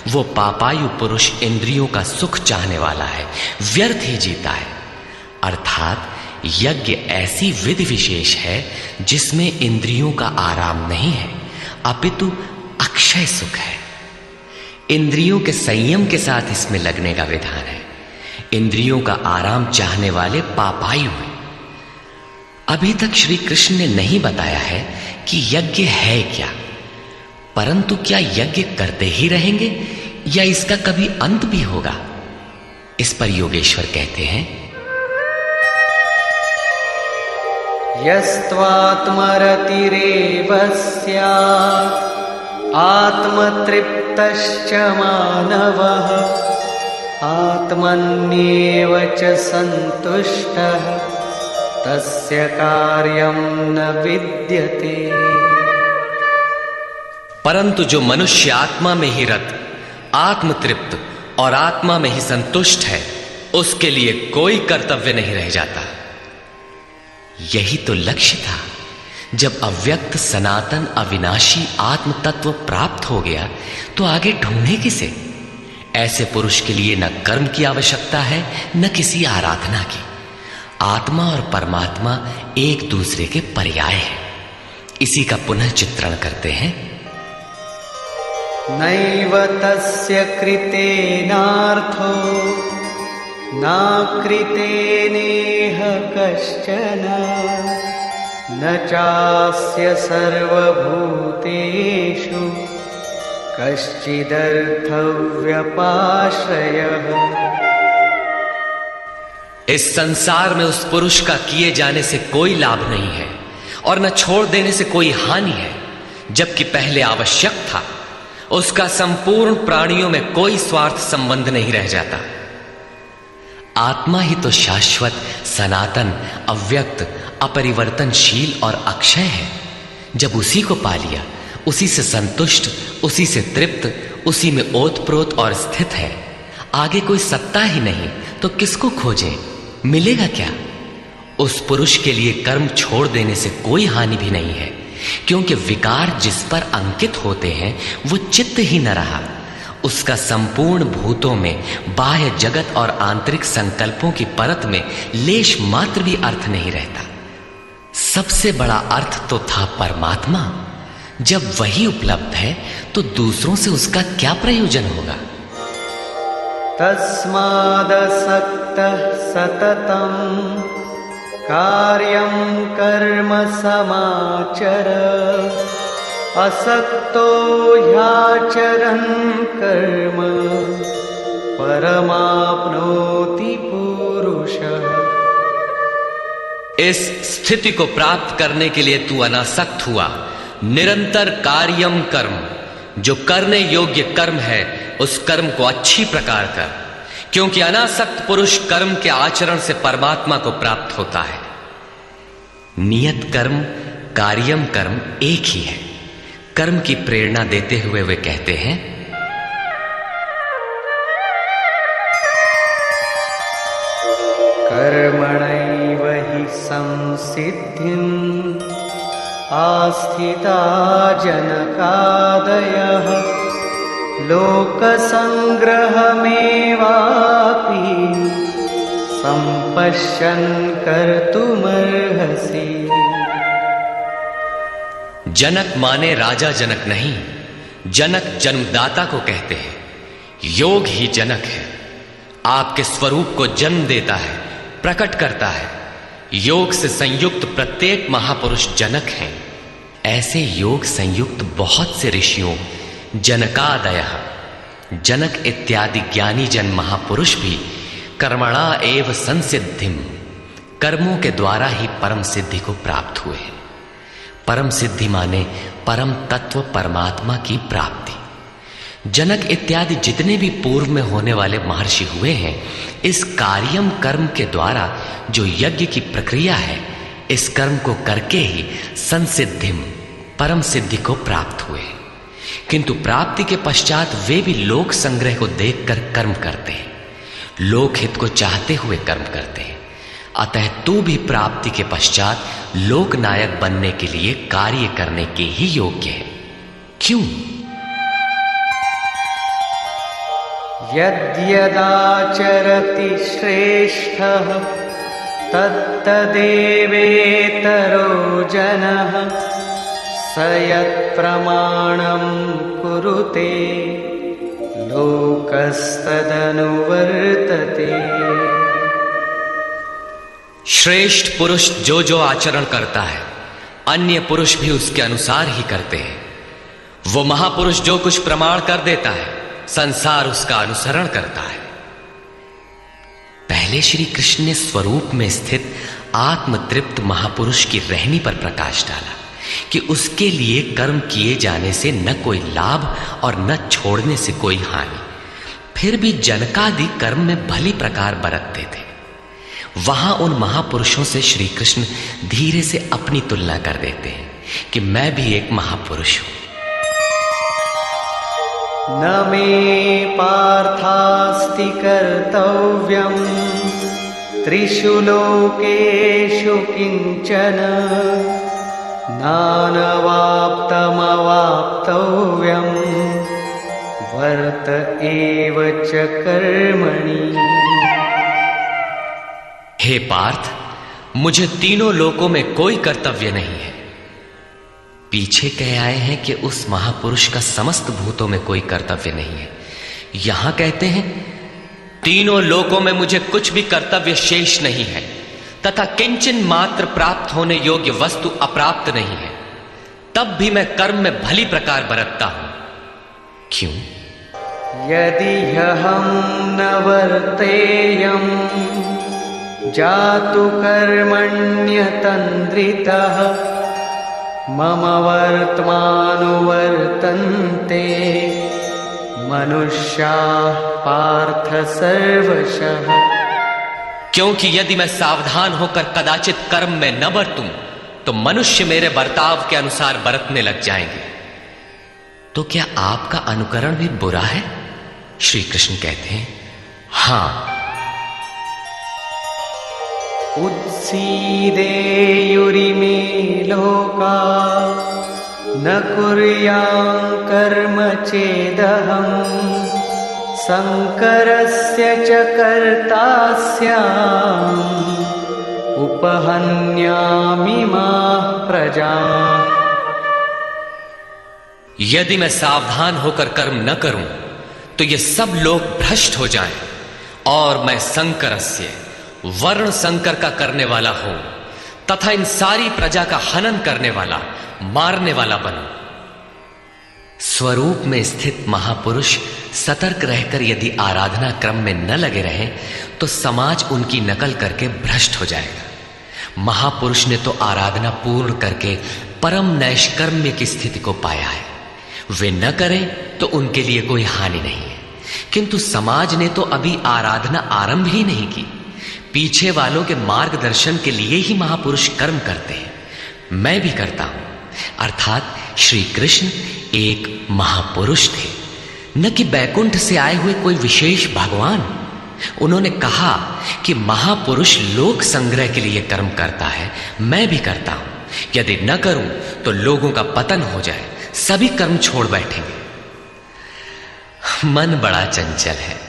[SPEAKER 1] वो पापायु पुरुष इंद्रियों का सुख चाहने वाला है, व्यर्थ ही जीता है। अर्थात यज्ञ ऐसी विधि विशेष है जिसमें इंद्रियों का आराम नहीं है, अपितु अक्षय सुख है। इंद्रियों के संयम के साथ इसमें लगने का विधान है। इंद्रियों का आराम चाहने वाले पापायु हैं। अभी तक श्री कृष्ण ने नहीं बताया है कि यज्ञ है क्या, परंतु क्या यज्ञ करते ही रहेंगे या इसका कभी अंत भी होगा? इस पर योगेश्वर कहते हैं,
[SPEAKER 2] यस्त्वात्मरतिरेव स्यात् आत्मतृप्तश्च मानवः आत्मन्येव च सन्तुष्टः तस्य कार्यं न विद्यते।
[SPEAKER 1] परंतु जो मनुष्य आत्मा में ही रत, आत्मतृप्त और आत्मा में ही संतुष्ट है, उसके लिए कोई कर्तव्य नहीं रह जाता। यही तो लक्ष्य था। जब अव्यक्त सनातन अविनाशी आत्म तत्व प्राप्त हो गया तो आगे ढूंढे किसे? ऐसे पुरुष के लिए न कर्म की आवश्यकता है न किसी आराधना की। आत्मा और परमात्मा एक दूसरे के पर्याय हैं। इसी का पुनः चित्रण करते हैं।
[SPEAKER 2] नैव तस्य कृतेनार्थो नाकृतेनेह कश्चन न चास्य सर्वभूतेषु कश्चिदर्थव्यपाश्रयः।
[SPEAKER 1] इस संसार में उस पुरुष का किए जाने से कोई लाभ नहीं है और न छोड़ देने से कोई हानि है। जबकि पहले आवश्यक था, उसका संपूर्ण प्राणियों में कोई स्वार्थ संबंध नहीं रह जाता। आत्मा ही तो शाश्वत, सनातन, अव्यक्त, अपरिवर्तनशील और अक्षय है। जब उसी को पा लिया, उसी से संतुष्ट, उसी से तृप्त, उसी में ओतप्रोत और स्थित है, आगे कोई सत्ता ही नहीं तो किसको खोजें? मिलेगा क्या? उस पुरुष के लिए कर्म छोड़ देने से कोई हानि भी नहीं है, क्योंकि विकार जिस पर अंकित होते हैं वो चित्त ही न रहा। उसका संपूर्ण भूतों में बाह्य जगत और आंतरिक संकल्पों की परत में लेश मात्र भी अर्थ नहीं रहता। सबसे बड़ा अर्थ तो था परमात्मा। जब वही उपलब्ध है तो दूसरों से उसका क्या प्रयोजन होगा?
[SPEAKER 2] तस्मादसक्तः सततं कार्यं कर्म समाचर असक्तो ह्याचरन् कर्म परमाप्नोति पुरुषः।
[SPEAKER 1] इस स्थिति को प्राप्त करने के लिए तू अनासक्त हुआ। निरंतर कार्यम कर्म, जो करने योग्य कर्म है उस कर्म को अच्छी प्रकार कर, क्योंकि अनासक्त पुरुष कर्म के आचरण से परमात्मा को प्राप्त होता है। नियत कर्म कार्यम कर्म एक ही है। कर्म की प्रेरणा देते हुए वे कहते हैं,
[SPEAKER 2] कर्मणैव हि संसिद्धिम् आस्थिता जनकादयः लोकसंग्रहमेवापि सम्पश्यन् कर्तुमर्हसि।
[SPEAKER 1] जनक माने राजा जनक नहीं, जनक जन्मदाता को कहते हैं। योग ही जनक है, आपके स्वरूप को जन्म देता है, प्रकट करता है। योग से संयुक्त प्रत्येक महापुरुष जनक हैं। ऐसे योग संयुक्त बहुत से ऋषियों जनकादयः जनक इत्यादि ज्ञानी जन महापुरुष भी कर्मणा एव संसिद्धिम कर्मों के द्वारा ही परम सिद्धि को प्राप्त हुए। परम सिद्धि माने परम तत्व परमात्मा की प्राप्ति। जनक इत्यादि जितने भी पूर्व में होने वाले महर्षि हुए हैं, इस कार्यम कर्म के द्वारा जो यज्ञ की प्रक्रिया है, इस कर्म को करके ही संसिद्धिम परम सिद्धि को प्राप्त हुए। किंतु प्राप्ति के पश्चात वे भी लोक संग्रह को देखकर कर्म करते हैं, लोक हित को चाहते हुए कर्म करते हैं। अतः तू भी प्राप्ति के पश्चात लोक नायक बनने के लिए कार्य करने के ही योग्य है। क्यों?
[SPEAKER 2] यद्यदाचरति श्रेष्ठः तत्तदेवेतरो जनः स यत्प्रमाणं कुरुते लोकस्तदनुवर्तते।
[SPEAKER 1] श्रेष्ठ पुरुष जो आचरण करता है, अन्य पुरुष भी उसके अनुसार ही करते हैं। वो महापुरुष जो कुछ प्रमाण कर देता है, संसार उसका अनुसरण करता है। पहले श्री कृष्ण ने स्वरूप में स्थित आत्मतृप्त महापुरुष की रहनी पर प्रकाश डाला कि उसके लिए कर्म किए जाने से न कोई लाभ और न छोड़ने से कोई हानि। फिर भी जनकादि कर्म में भली प्रकार बरतते थे। वहां उन महापुरुषों से श्री कृष्ण धीरे से अपनी तुलना कर देते हैं कि मैं भी एक महापुरुष हूं।
[SPEAKER 2] न मे पार्थास्ति कर्तव्यम् त्रिषु लोकेषु किंचन नानवाप्तमवाप्तव्यम् वर्त एव च कर्मणि।
[SPEAKER 1] हे पार्थ, मुझे तीनों लोकों में कोई कर्तव्य नहीं है। पीछे कह आए हैं कि उस महापुरुष का समस्त भूतों में कोई कर्तव्य नहीं है। यहां कहते हैं तीनों लोकों में मुझे कुछ भी कर्तव्य शेष नहीं है, तथा किंचन मात्र प्राप्त होने योग्य वस्तु अप्राप्त नहीं है। तब भी मैं कर्म में भली प्रकार बरतता हूं। क्यों?
[SPEAKER 2] यदि ह्यहं न वर्तेयम् जातु कर्मण्यतन्द्रितः मम वर्त्मानुवर्तन्ते मनुष्याः पार्थ सर्वशः।
[SPEAKER 1] क्योंकि यदि मैं सावधान होकर कदाचित कर्म में न बरतूं तो मनुष्य मेरे बर्ताव के अनुसार बरतने लग जाएंगे। तो क्या आपका अनुकरण भी बुरा है? श्री कृष्ण कहते हैं हां।
[SPEAKER 2] उत्सीदेयुरिमे लोका न कुर्यां कर्म चेदहम् संकरस्य च कर्ता स्याम् उपहन्यामिमाः प्रजाः।
[SPEAKER 1] यदि मैं सावधान होकर कर्म न करूं तो ये सब लोग भ्रष्ट हो जाएं और मैं संकरस्य वर्ण संकर का करने वाला हूं तथा इन सारी प्रजा का हनन करने वाला, मारने वाला बनूं। स्वरूप में स्थित महापुरुष सतर्क रहकर यदि आराधना क्रम में न लगे रहें तो समाज उनकी नकल करके भ्रष्ट हो जाएगा। महापुरुष ने तो आराधना पूर्ण करके परम नैष्कर्म्य की स्थिति को पाया है। वे न करें तो उनके लिए कोई हानि नहीं है। किंतु समाज ने तो अभी आराधना आरंभ ही नहीं की। पीछे वालों के मार्गदर्शन के लिए ही महापुरुष कर्म करते हैं। मैं भी करता हूं। अर्थात श्री कृष्ण एक महापुरुष थे, न कि बैकुंठ से आए हुए कोई विशेष भगवान। उन्होंने कहा कि महापुरुष लोक संग्रह के लिए कर्म करता है, मैं भी करता हूं। यदि न करूं तो लोगों का पतन हो जाए, सभी कर्म छोड़ बैठेंगे। मन बड़ा चंचल है,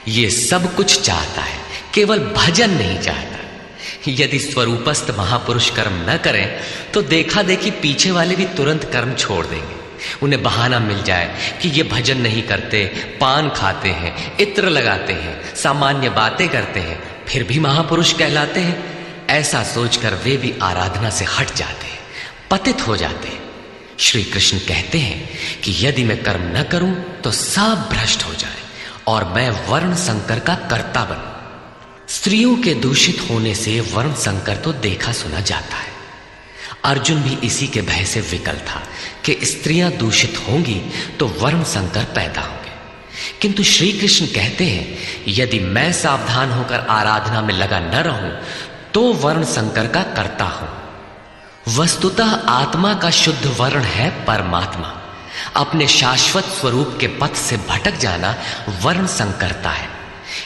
[SPEAKER 1] ये सब कुछ चाहता है, केवल भजन नहीं चाहता। यदि स्वरूपस्थ महापुरुष कर्म न करें तो देखा देखी पीछे वाले भी तुरंत कर्म छोड़ देंगे। उन्हें बहाना मिल जाए कि ये भजन नहीं करते, पान खाते हैं, इत्र लगाते हैं, सामान्य बातें करते हैं, फिर भी महापुरुष कहलाते हैं। ऐसा सोचकर वे भी आराधना से हट जाते हैं, पतित हो जाते हैं। श्री कृष्ण कहते हैं कि यदि मैं कर्म न करूं तो सब भ्रष्ट हो जाए और मैं वर्ण संकर का कर्ता बनूं। स्त्रियों के दूषित होने से वर्ण संकर तो देखा सुना जाता है। अर्जुन भी इसी के भय से विकल था कि स्त्रियां दूषित होंगी तो वर्ण संकर पैदा होंगे। किंतु श्री कृष्ण कहते हैं यदि मैं सावधान होकर आराधना में लगा न रहूं तो वर्ण संकर का कर्ता हूं। वस्तुतः आत्मा का शुद्ध वर्ण है परमात्मा। अपने शाश्वत स्वरूप के पथ से भटक जाना वर्ण संकरता है।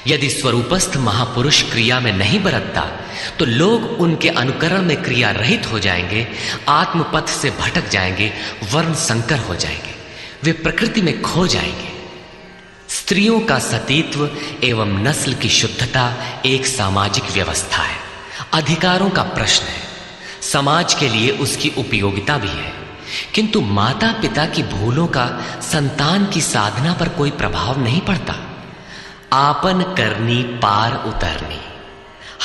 [SPEAKER 1] यदि स्वरूपस्थ महापुरुष क्रिया में नहीं बरतता तो लोग उनके अनुकरण में क्रिया रहित हो जाएंगे, आत्मपथ से भटक जाएंगे, वर्ण संकर हो जाएंगे, वे प्रकृति में खो जाएंगे। स्त्रियों का सतीत्व एवं नस्ल की शुद्धता एक सामाजिक व्यवस्था है, अधिकारों का प्रश्न है, समाज के लिए उसकी उपयोगिता भी है। किंतु माता पिता की भूलों का संतान की साधना पर कोई प्रभाव नहीं पड़ता। आपन करनी पार उतरनी।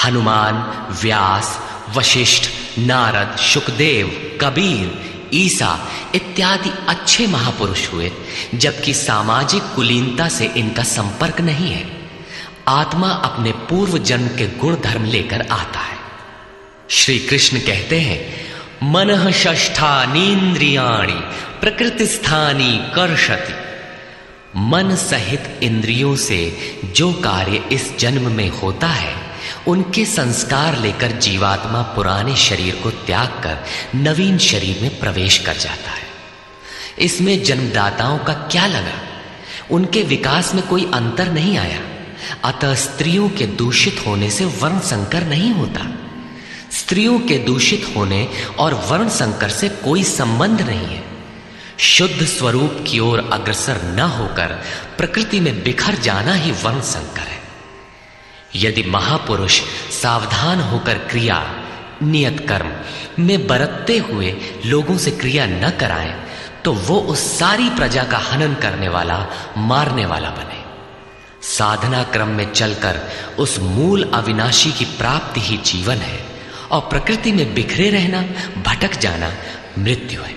[SPEAKER 1] हनुमान, व्यास, वशिष्ठ, नारद, शुकदेव, कबीर, ईसा इत्यादि अच्छे महापुरुष हुए, जबकि सामाजिक कुलीनता से इनका संपर्क नहीं है। आत्मा अपने पूर्व जन्म के गुण धर्म लेकर आता है। श्री कृष्ण कहते हैं मनः षष्ठानीन्द्रियाणि प्रकृतिस्थानी कर्षति। मन सहित इंद्रियों से जो कार्य इस जन्म में होता है उनके संस्कार लेकर जीवात्मा पुराने शरीर को त्याग कर नवीन शरीर में प्रवेश कर जाता है। इसमें जन्मदाताओं का क्या लगा? उनके विकास में कोई अंतर नहीं आया। अतः स्त्रियों के दूषित होने से वर्ण संकर नहीं होता। स्त्रियों के दूषित होने और वर्ण संकर से कोई संबंध नहीं है। शुद्ध स्वरूप की ओर अग्रसर न होकर प्रकृति में बिखर जाना ही वर्ण संकर है। यदि महापुरुष सावधान होकर क्रिया, नियत कर्म में बरतते हुए लोगों से क्रिया न कराएं तो वो उस सारी प्रजा का हनन करने वाला, मारने वाला बने। साधना क्रम में चलकर उस मूल अविनाशी की प्राप्ति ही जीवन है और प्रकृति में बिखरे रहना, भटक जाना मृत्यु है।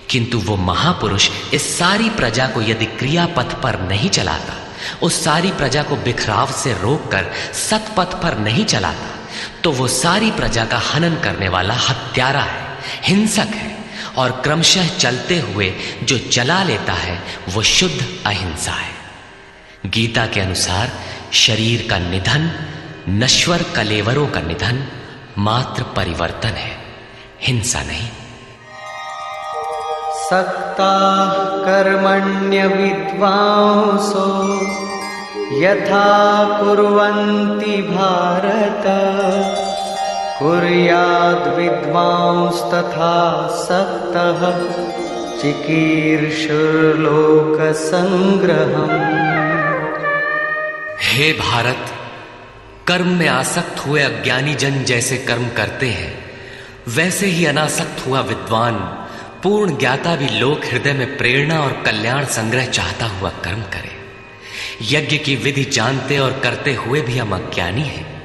[SPEAKER 1] किंतु वो महापुरुष इस सारी प्रजा को यदि क्रियापथ पर नहीं चलाता, उस सारी प्रजा को बिखराव से रोककर सतपथ पर नहीं चलाता, तो वो सारी प्रजा का हनन करने वाला हत्यारा है, हिंसक है। और क्रमशः चलते हुए जो चला लेता है वो शुद्ध अहिंसा है। गीता के अनुसार शरीर का निधन, नश्वर कलेवरों का निधन मात्र परिवर्तन है, हिंसा नहीं।
[SPEAKER 2] सक्ता कर्मण्य विद्वांसो यथा कुर्वन्ति भारत कुर्याद् विद्वांस्तथा सक्तः चिकीर्षुर्लोक संग्रहम्।
[SPEAKER 1] हे भारत, कर्म में आसक्त हुए अज्ञानी जन जैसे कर्म करते हैं, वैसे ही अनासक्त हुआ विद्वान पूर्ण ज्ञाता भी लोक हृदय में प्रेरणा और कल्याण संग्रह चाहता हुआ कर्म करे। यज्ञ की विधि जानते और करते हुए भी हम अज्ञानी हैं।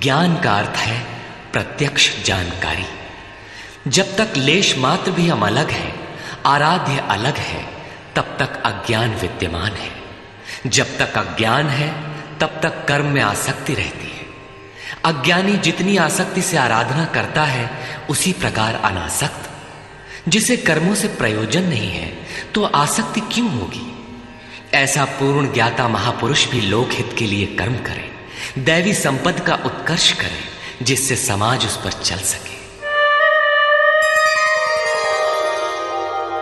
[SPEAKER 1] ज्ञान का अर्थ है प्रत्यक्ष जानकारी। जब तक लेश मात्र भी हम अलग हैं, आराध्य अलग है, तब तक अज्ञान विद्यमान है। जब तक अज्ञान है तब तक कर्म में आसक्ति रहती है। अज्ञानी जितनी आसक्ति से आराधना करता है उसी प्रकार अनासक्त। जिसे कर्मों से प्रयोजन नहीं है तो आसक्ति क्यों होगी? ऐसा पूर्ण ज्ञाता महापुरुष भी लोकहित के लिए कर्म करे, दैवी संपद का उत्कर्ष करे, जिससे समाज उस पर चल सके।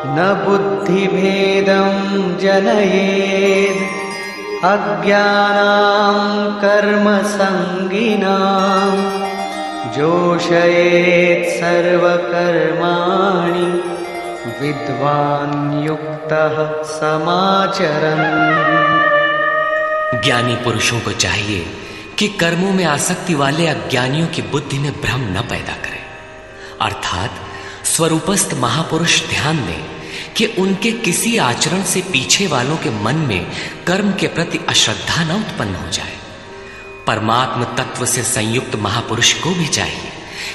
[SPEAKER 2] न बुद्धिभेदं जनयेद् अज्ञानां कर्मसंगिनां जोषयेत् सर्वकर्माणि विद्वान् युक्तः समाचरन्।
[SPEAKER 1] ज्ञानी पुरुषों को चाहिए कि कर्मों में आसक्ति वाले अज्ञानियों की बुद्धि में भ्रम न पैदा करें, अर्थात स्वरूपस्थ महापुरुष ध्यान दें कि उनके किसी आचरण से पीछे वालों के मन में कर्म के प्रति अश्रद्धा न उत्पन्न हो जाए। परमात्म तत्व से संयुक्त महापुरुष को भी चाहिए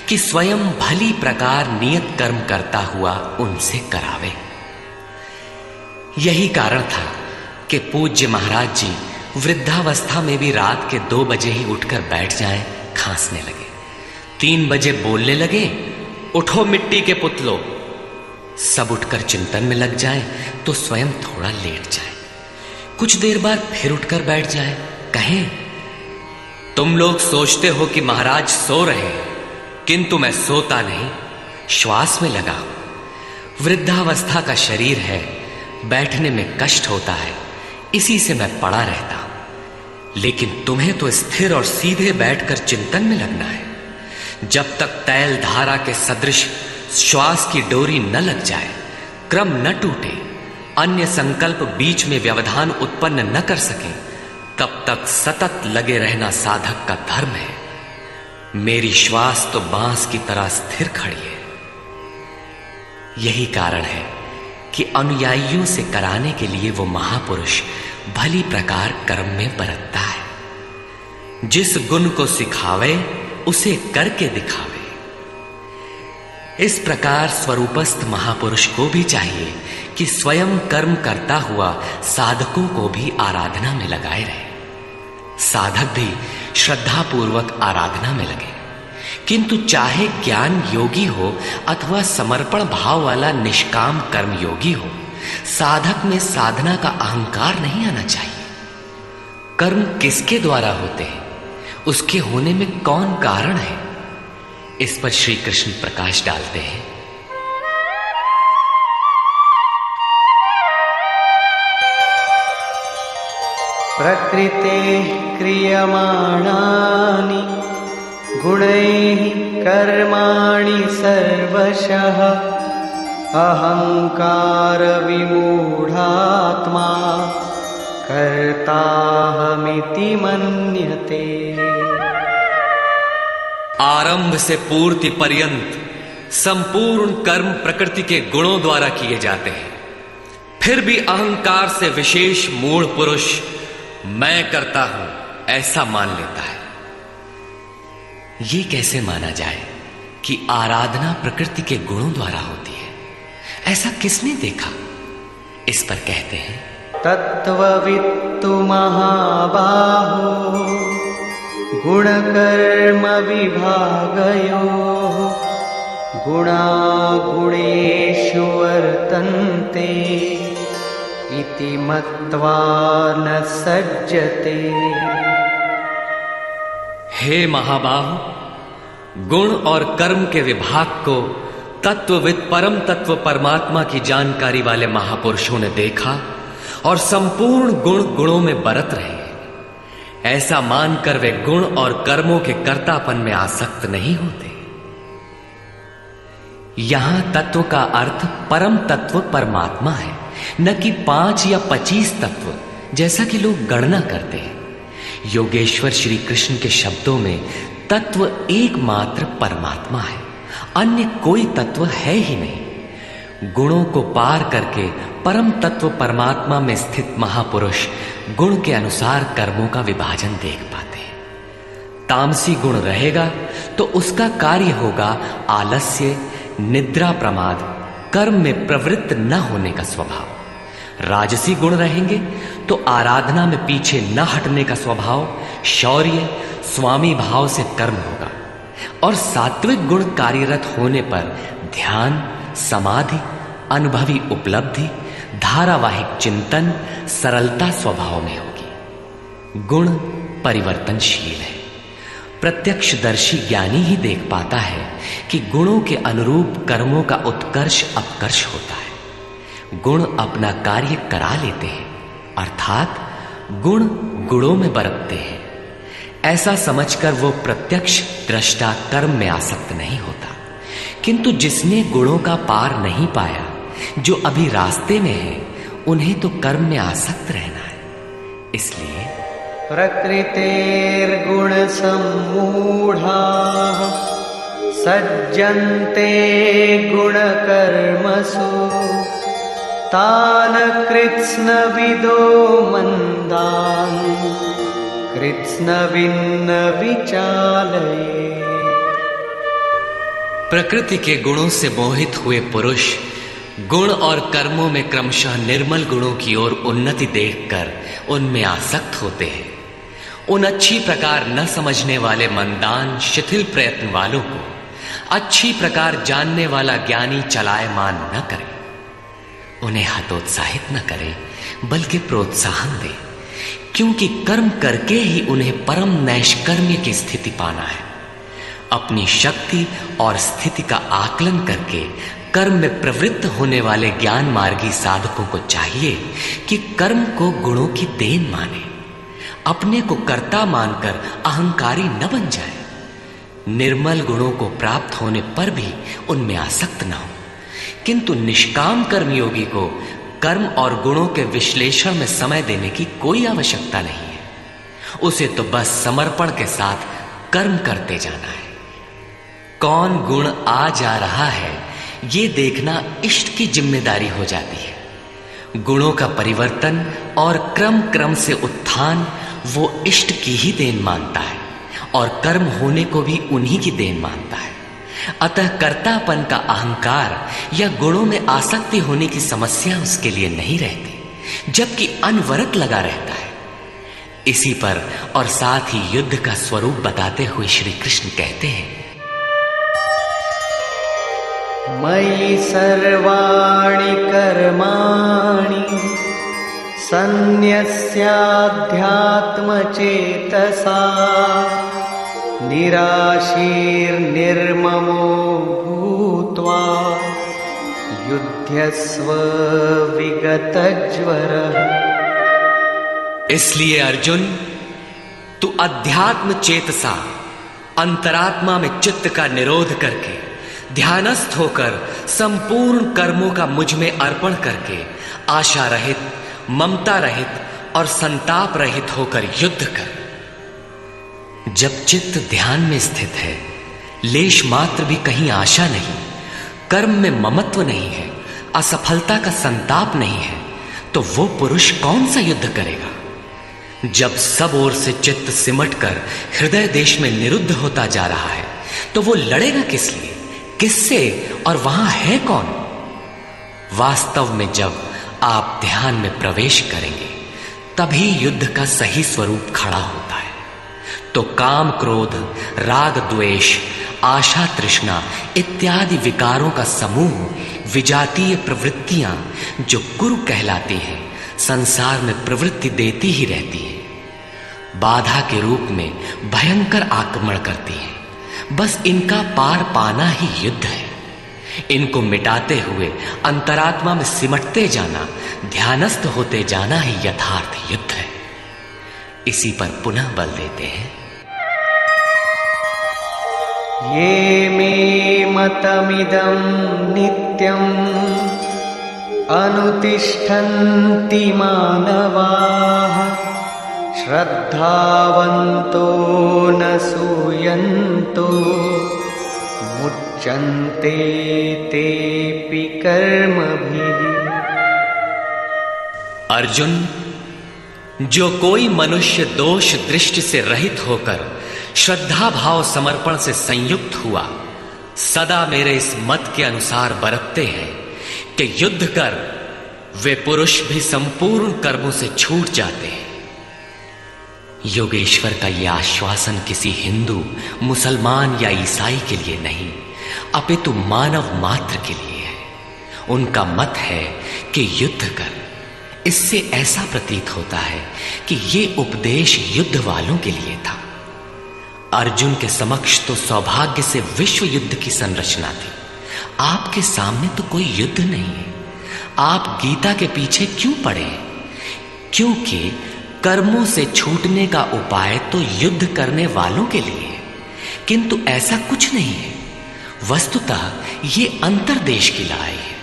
[SPEAKER 1] कि स्वयं भली प्रकार नियत कर्म करता हुआ उनसे करावे। यही कारण था कि पूज्य महाराज जी वृद्धावस्था में भी रात के 2 बजे ही उठकर बैठ जाएं, खांसने लगे। 3 बजे बोलने लगे, उठो मिट्टी के पुतलो। सब उठकर चिंतन में लग जाएं तो स्वयं थोड़ा लेट जाए। कुछ देर बाद फिर उठकर बैठ जाए, कहें, तुम लोग सोचते हो कि महाराज सो रहे हैं, किंतु मैं सोता नहीं, श्वास में लगा हूं। वृद्धावस्था का शरीर है, बैठने में कष्ट होता है, इसी से मैं पड़ा रहता हूं। लेकिन तुम्हें तो स्थिर और सीधे बैठकर चिंतन में लगना है। जब तक तैल धारा के सदृश श्वास की डोरी न लग जाए, क्रम न टूटे, अन्य संकल्प बीच में व्यवधान उत्पन्न न कर सके, तब तक सतत लगे रहना साधक का धर्म है। मेरी श्वास तो बांस की तरह स्थिर खड़ी है। यही कारण है कि अनुयायियों से कराने के लिए वो महापुरुष भली प्रकार कर्म में बरतता है। जिस गुण को सिखावे उसे करके दिखावे। इस प्रकार स्वरूपस्थ महापुरुष को भी चाहिए कि स्वयं कर्म करता हुआ साधकों को भी आराधना में लगाए रहे। साधक भी श्रद्धापूर्वक आराधना में लगे, किंतु चाहे ज्ञान योगी हो अथवा समर्पण भाव वाला निष्काम कर्म योगी हो, साधक में साधना का अहंकार नहीं आना चाहिए। कर्म किसके द्वारा होते हैं, उसके होने में कौन कारण है, इस पर श्री कृष्ण प्रकाश डालते हैं।
[SPEAKER 2] प्रकृते क्रियमाणानि गुणैः कर्माणि सर्वशः अहंकार विमूढ़ात्मा कर्ताहमिति मन्यते।
[SPEAKER 1] आरंभ से पूर्ति पर्यंत संपूर्ण कर्म प्रकृति के गुणों द्वारा किए जाते हैं। फिर भी अहंकार से विशेष मूढ़ पुरुष मैं करता हूं ऐसा मान लेता है। ये कैसे माना जाए कि आराधना प्रकृति के गुणों द्वारा होती है? ऐसा किसने देखा? इस पर कहते हैं,
[SPEAKER 2] तत्त्ववित्तु महाबाहो गुणकर्म विभागयोः गुणागुणेषु वर्तन्ते इति मत्वा न सज्जते।
[SPEAKER 1] हे महाबाहो, गुण और कर्म के विभाग को तत्वविद परम तत्व परमात्मा की जानकारी वाले महापुरुषों ने देखा और संपूर्ण गुण गुणों में बरत रहे हैं। ऐसा मानकर वे गुण और कर्मों के कर्तापन में आसक्त नहीं होते। यहां तत्व का अर्थ परम तत्व परमात्मा है, न कि 5 या 25 तत्व जैसा कि लोग गणना करते हैं। योगेश्वर श्री कृष्ण के शब्दों में तत्व एकमात्र परमात्मा है, अन्य कोई तत्व है ही नहीं। गुणों को पार करके परम तत्व परमात्मा में स्थित महापुरुष गुण के अनुसार कर्मों का विभाजन देख पाते हैं। तामसी गुण रहेगा तो उसका कार्य होगा आलस्य, निद्रा, प्रमाद, कर्म में प्रवृत्त न होने का स्वभाव। राजसी गुण रहेंगे तो आराधना में पीछे न हटने का स्वभाव, शौर्य, स्वामी भाव से कर्म होगा। और सात्विक गुण कार्यरत होने पर ध्यान, समाधि, अनुभवी उपलब्धि, धारावाहिक चिंतन, सरलता स्वभाव में होगी। गुण परिवर्तनशील है। प्रत्यक्षदर्शी ज्ञानी ही देख पाता है कि गुणों के अनुरूप कर्मों का उत्कर्ष अपकर्ष होता है। गुण अपना कार्य करा लेते हैं, अर्थात गुण गुणों में बरतते हैं। ऐसा समझकर वो प्रत्यक्ष दृष्टा कर्म में आसक्त नहीं होता। किंतु जिसने गुणों का पार नहीं पाया, जो अभी रास्ते में है, उन्हें तो कर्म में आसक्त रहना है। इसलिए
[SPEAKER 2] प्रकृतेर्गुण सम्मूढ़ाः सज्जन्ते गुणकर्मसु तान् कृत्स्नविदो मंदान् कृत्स्नविन्न विचालये।
[SPEAKER 1] प्रकृति के गुणों से मोहित हुए पुरुष गुण और कर्मों में क्रमशः निर्मल गुणों की ओर उन्नति देखकर उनमें आसक्त होते हैं। उन अच्छी प्रकार न समझने वाले मंदान शिथिल प्रयत्न वालों को अच्छी प्रकार जानने वाला ज्ञानी चलायमान न करे। उन्हें हतोत्साहित न करे, बल्कि प्रोत्साहन दे, क्योंकि कर्म करके ही उन्हें परम नैष्कर्म्य की स्थिति पाना है। अपनी शक्ति और स्थिति का आकलन करके कर्म में प्रवृत्त होने वाले ज्ञान मार्गी साधकों को चाहिए कि कर्म को गुणों की देन माने, अपने को कर्ता मानकर अहंकारी न बन जाए। निर्मल गुणों को प्राप्त होने पर भी उनमें आसक्त न हो। किंतु निष्काम कर्मयोगी को कर्म और गुणों के विश्लेषण में समय देने की कोई आवश्यकता नहीं है। उसे तो बस समर्पण के साथ कर्म करते जाना है। कौन गुण आ जा रहा है, ये देखना इष्ट की जिम्मेदारी हो जाती है। गुणों का परिवर्तन और क्रम क्रम से उत्थान वो इष्ट की ही देन मानता है और कर्म होने को भी उन्हीं की देन मानता है। अतः कर्तापन का अहंकार या गुणों में आसक्ति होने की समस्या उसके लिए नहीं रहती, जबकि अनवरत लगा रहता है। इसी पर और साथ ही युद्ध का स्वरूप बताते हुए श्री कृष्ण कहते हैं,
[SPEAKER 2] मयि सर्वाणि कर्माणि सन्न्यस्याध्यात्मचेतसा निराशीर्निर्ममो भूत्वा युध्यस्व विगतज्वरः।
[SPEAKER 1] इसलिए अर्जुन, तू अध्यात्म चेतसा अंतरात्मा में चित्त का निरोध करके ध्यानस्थ होकर संपूर्ण कर्मों का मुझ में अर्पण करके आशा रहित, ममता रहित और संताप रहित होकर युद्ध कर। जब चित्त ध्यान में स्थित है, लेश मात्र भी कहीं आशा नहीं, कर्म में ममत्व नहीं है, असफलता का संताप नहीं है, तो वो पुरुष कौन सा युद्ध करेगा? जब सब ओर से चित्त सिमटकर हृदय देश में निरुद्ध होता जा रहा है, तो वो लड़ेगा किस लिए, किससे, और वहां है कौन? वास्तव में जब आप ध्यान में प्रवेश करेंगे, तभी युद्ध का सही स्वरूप खड़ा होता है। तो काम, क्रोध, राग, द्वेष, आशा, तृष्णा इत्यादि विकारों का समूह, विजातीय प्रवृत्तियां जो कुरु कहलाती हैं, संसार में प्रवृत्ति देती ही रहती है। बाधा के रूप में भयंकर आक्रमण करती है। बस इनका पार पाना ही युद्ध है। इनको मिटाते हुए अंतरात्मा में सिमटते जाना, ध्यानस्थ होते जाना ही यथार्थ युद्ध है। इसी पर पुनः बल देते हैं,
[SPEAKER 2] ये मे मतमिदं नित्यम् अनुतिष्ठन्ति मानवाः श्रद्धावन्तो न सूयन्तो मुच्यन्ते तेऽपि कर्मभिः।
[SPEAKER 1] अर्जुन, जो कोई मनुष्य दोष दृष्टि से रहित होकर श्रद्धा भाव समर्पण से संयुक्त हुआ, सदा मेरे इस मत के अनुसार बरतते हैं कि युद्ध कर, वे पुरुष भी संपूर्ण कर्मों से छूट जाते हैं। योगेश्वर का यह आश्वासन किसी हिंदू, मुसलमान या ईसाई के लिए नहीं, अपितु मानव मात्र के लिए है। उनका मत है कि युद्ध कर। इससे ऐसा प्रतीत होता है कि ये उपदेश युद्ध वालों के लिए था। अर्जुन के समक्ष तो सौभाग्य से विश्व युद्ध की संरचना थी। आपके सामने तो कोई युद्ध नहीं है। आप गीता के पीछे क्यों पड़े हैं? क्योंकि कर्मों से छूटने का उपाय तो युद्ध करने वालों के लिए है, किंतु ऐसा कुछ नहीं है। वस्तुतः ये अंतर्देश की लड़ाई है।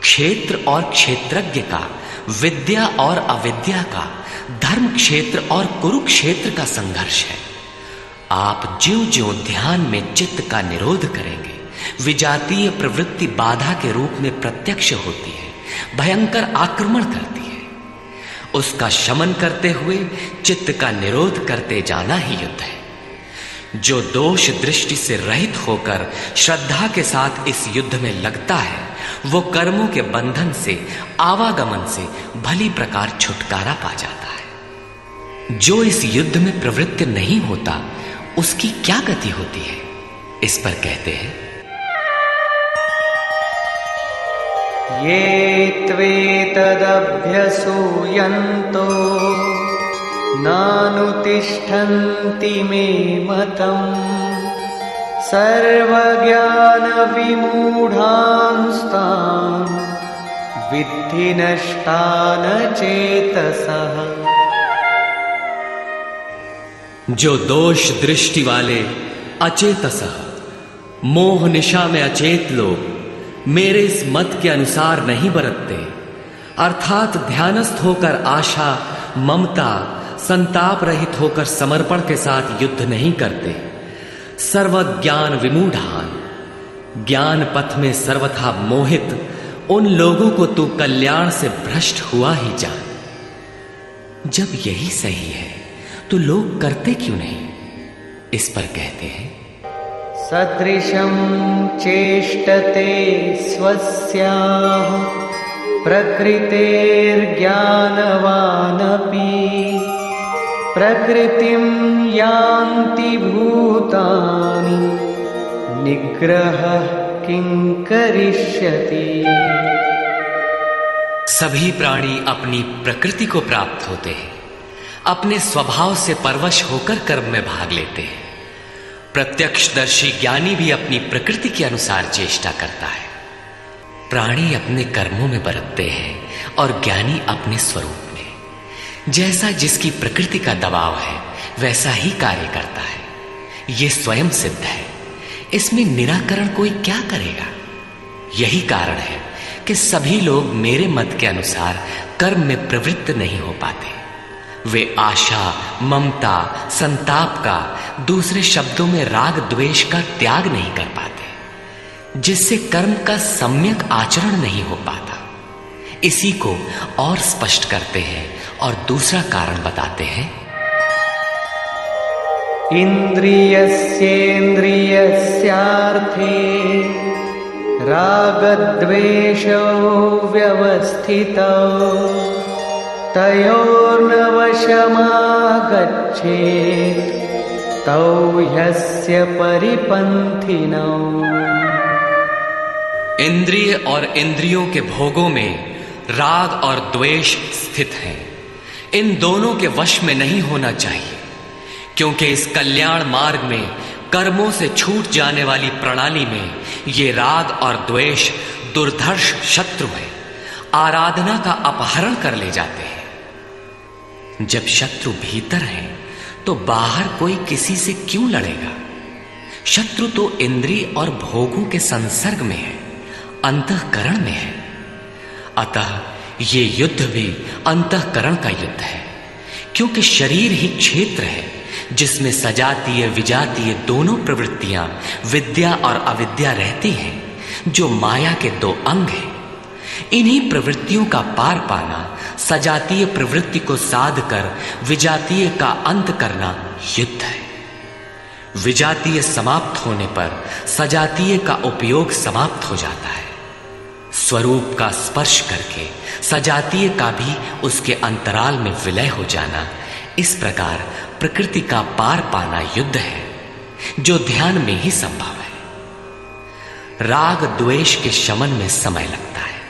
[SPEAKER 1] क्षेत्र और क्षेत्रज्ञ का, विद्या और अविद्या का, धर्म क्षेत्र और कुरुक्षेत्र का संघर्ष है। आप ज्यों ज्यों ध्यान में चित्त का निरोध करेंगे, विजातीय प्रवृत्ति बाधा के रूप में प्रत्यक्ष होती है, भयंकर आक्रमण करती है। उसका शमन करते हुए चित्त का निरोध करते जाना ही युद्ध है। जो दोष दृष्टि से रहित होकर श्रद्धा के साथ इस युद्ध में लगता है, वो कर्मों के बंधन से, आवागमन से भली प्रकार छुटकारा पा जाता है। जो इस युद्ध में प्रवृत्त नहीं होता, उसकी क्या गति होती है? इस पर कहते हैं,
[SPEAKER 2] ये त्वेतदभ्यसूयन्तो नानुतिष्ठन्ति मे मतम् सर्वज्ञानविमूढांस्तान् विद्धि नष्टान चेतसः।
[SPEAKER 1] जो दोष दृष्टि वाले अचेतसः, मोह निशा में अचेत लोग मेरे इस मत के अनुसार नहीं बरतते, अर्थात ध्यानस्थ होकर आशा, ममता, संताप रहित होकर समर्पण के साथ युद्ध नहीं करते। सर्वज्ञान विमूढ़ान, ज्ञान पथ में सर्वथा मोहित उन लोगों को तू कल्याण से भ्रष्ट हुआ ही जान। जब यही सही है तो लोग करते क्यों नहीं? इस पर कहते हैं,
[SPEAKER 2] सदृशं चेष्टते स्वस्याः प्रकृतेर्ज्ञानवानपि प्रकृतिं यान्ति भूतानि निग्रहः किं करिष्यति।
[SPEAKER 1] सभी प्राणी अपनी प्रकृति को प्राप्त होते हैं, अपने स्वभाव से परवश होकर कर्म में भाग लेते हैं। प्रत्यक्षदर्शी ज्ञानी भी अपनी प्रकृति के अनुसार चेष्टा करता है। प्राणी अपने कर्मों में बरतते हैं और ज्ञानी अपने स्वरूप में। जैसा जिसकी प्रकृति का दबाव है, वैसा ही कार्य करता है। यह स्वयं सिद्ध है। इसमें निराकरण कोई क्या करेगा? यही कारण है कि सभी लोग मेरे मत के अनुसार कर्म में प्रवृत्त नहीं हो पाते। वे आशा, ममता, संताप का, दूसरे शब्दों में राग द्वेष का त्याग नहीं कर पाते, जिससे कर्म का सम्यक आचरण नहीं हो पाता। इसी को और स्पष्ट करते हैं और दूसरा कारण बताते हैं,
[SPEAKER 2] इन्द्रियस्येन्द्रियस्यार्थे रागद्वेषौ व्यवस्थितौ तयोर्न वशमागच्छेत् तौ ह्यस्य परिपन्थिनौ।
[SPEAKER 1] इंद्रिय और इंद्रियों के भोगों में राग और द्वेष स्थित हैं। इन दोनों के वश में नहीं होना चाहिए, क्योंकि इस कल्याण मार्ग में कर्मों से छूट जाने वाली प्रणाली में ये राग और द्वेष दुर्धर्ष शत्रु है, आराधना का अपहरण कर ले जाते हैं। जब शत्रु भीतर है तो बाहर कोई किसी से क्यों लड़ेगा? शत्रु तो इंद्रिय और भोगों के संसर्ग में है, अंतःकरण में है। अतः ये युद्ध भी अंतःकरण का युद्ध है, क्योंकि शरीर ही क्षेत्र है जिसमें सजातीय विजातीय दोनों प्रवृत्तियां, विद्या और अविद्या रहती हैं, जो माया के दो अंग हैं। इन्हीं प्रवृत्तियों का पार पाना, सजातीय प्रवृत्ति को साध कर विजातीय का अंत करना युद्ध है। विजातीय समाप्त होने पर सजातीय का उपयोग समाप्त हो जाता है। स्वरूप का स्पर्श करके सजातीय का भी उसके अंतराल में विलय हो जाना, इस प्रकार प्रकृति का पार पाना युद्ध है, जो ध्यान में ही संभव है। राग द्वेष के शमन में समय लगता है।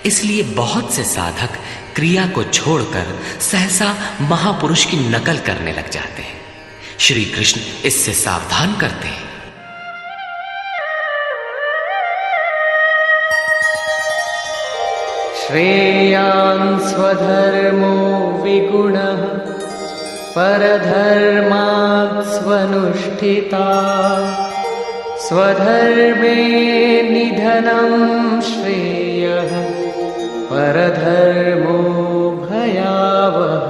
[SPEAKER 1] इसलिए बहुत से साधक क्रिया को छोड़कर सहसा महापुरुष की नकल करने लग जाते हैं। श्री कृष्ण इससे सावधान करते हैं।
[SPEAKER 2] श्रेयान् स्वधर्मो विगुणः परधर्मात् स्वनुष्ठिता स्वधर्मे निधनं श्रेयः परधर्मो भयावह।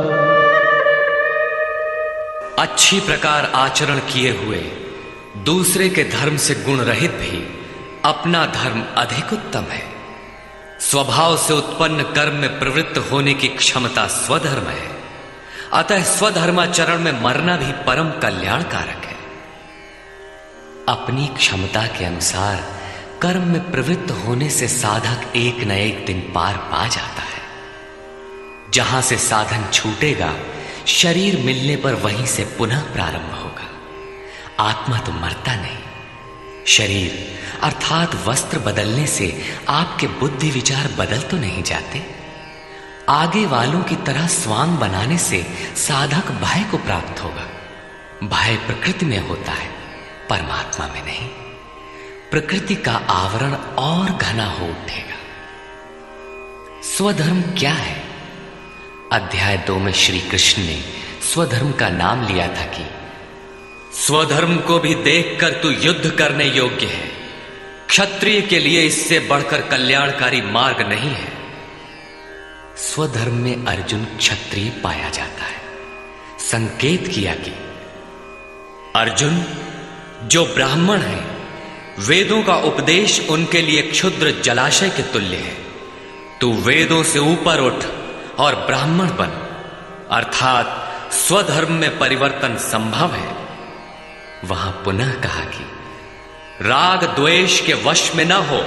[SPEAKER 1] अच्छी प्रकार आचरण किए हुए दूसरे के धर्म से गुण रहित भी अपना धर्म अधिक उत्तम है। स्वभाव से उत्पन्न कर्म में प्रवृत्त होने की क्षमता स्वधर्म है, अतः स्वधर्माचरण में मरना भी परम कल्याणकारक है। अपनी क्षमता के अनुसार कर्म में प्रवृत्त होने से साधक एक न एक दिन पार पा जाता है। जहां से साधन छूटेगा, शरीर मिलने पर वहीं से पुनः प्रारंभ होगा। आत्मा तो मरता नहीं। शरीर अर्थात वस्त्र बदलने से आपके बुद्धि विचार बदल तो नहीं जाते। आगे वालों की तरह स्वांग बनाने से साधक भय को प्राप्त होगा। भय प्रकृति में होता है, परमात्मा में नहीं। प्रकृति का आवरण और घना हो उठेगा। स्वधर्म क्या है? अध्याय 2 में श्री कृष्ण ने स्वधर्म का नाम लिया था कि स्वधर्म को भी देखकर तू युद्ध करने योग्य है। क्षत्रिय के लिए इससे बढ़कर कल्याणकारी मार्ग नहीं है। स्वधर्म में अर्जुन क्षत्रिय पाया जाता है। संकेत किया कि अर्जुन, जो ब्राह्मण है, वेदों का उपदेश उनके लिए क्षुद्र जलाशय के तुल्य है। तू वेदों से ऊपर उठ और ब्राह्मण बन, अर्थात स्वधर्म में परिवर्तन संभव है। वहां पुनः कहा कि राग द्वेष के वश में न हो,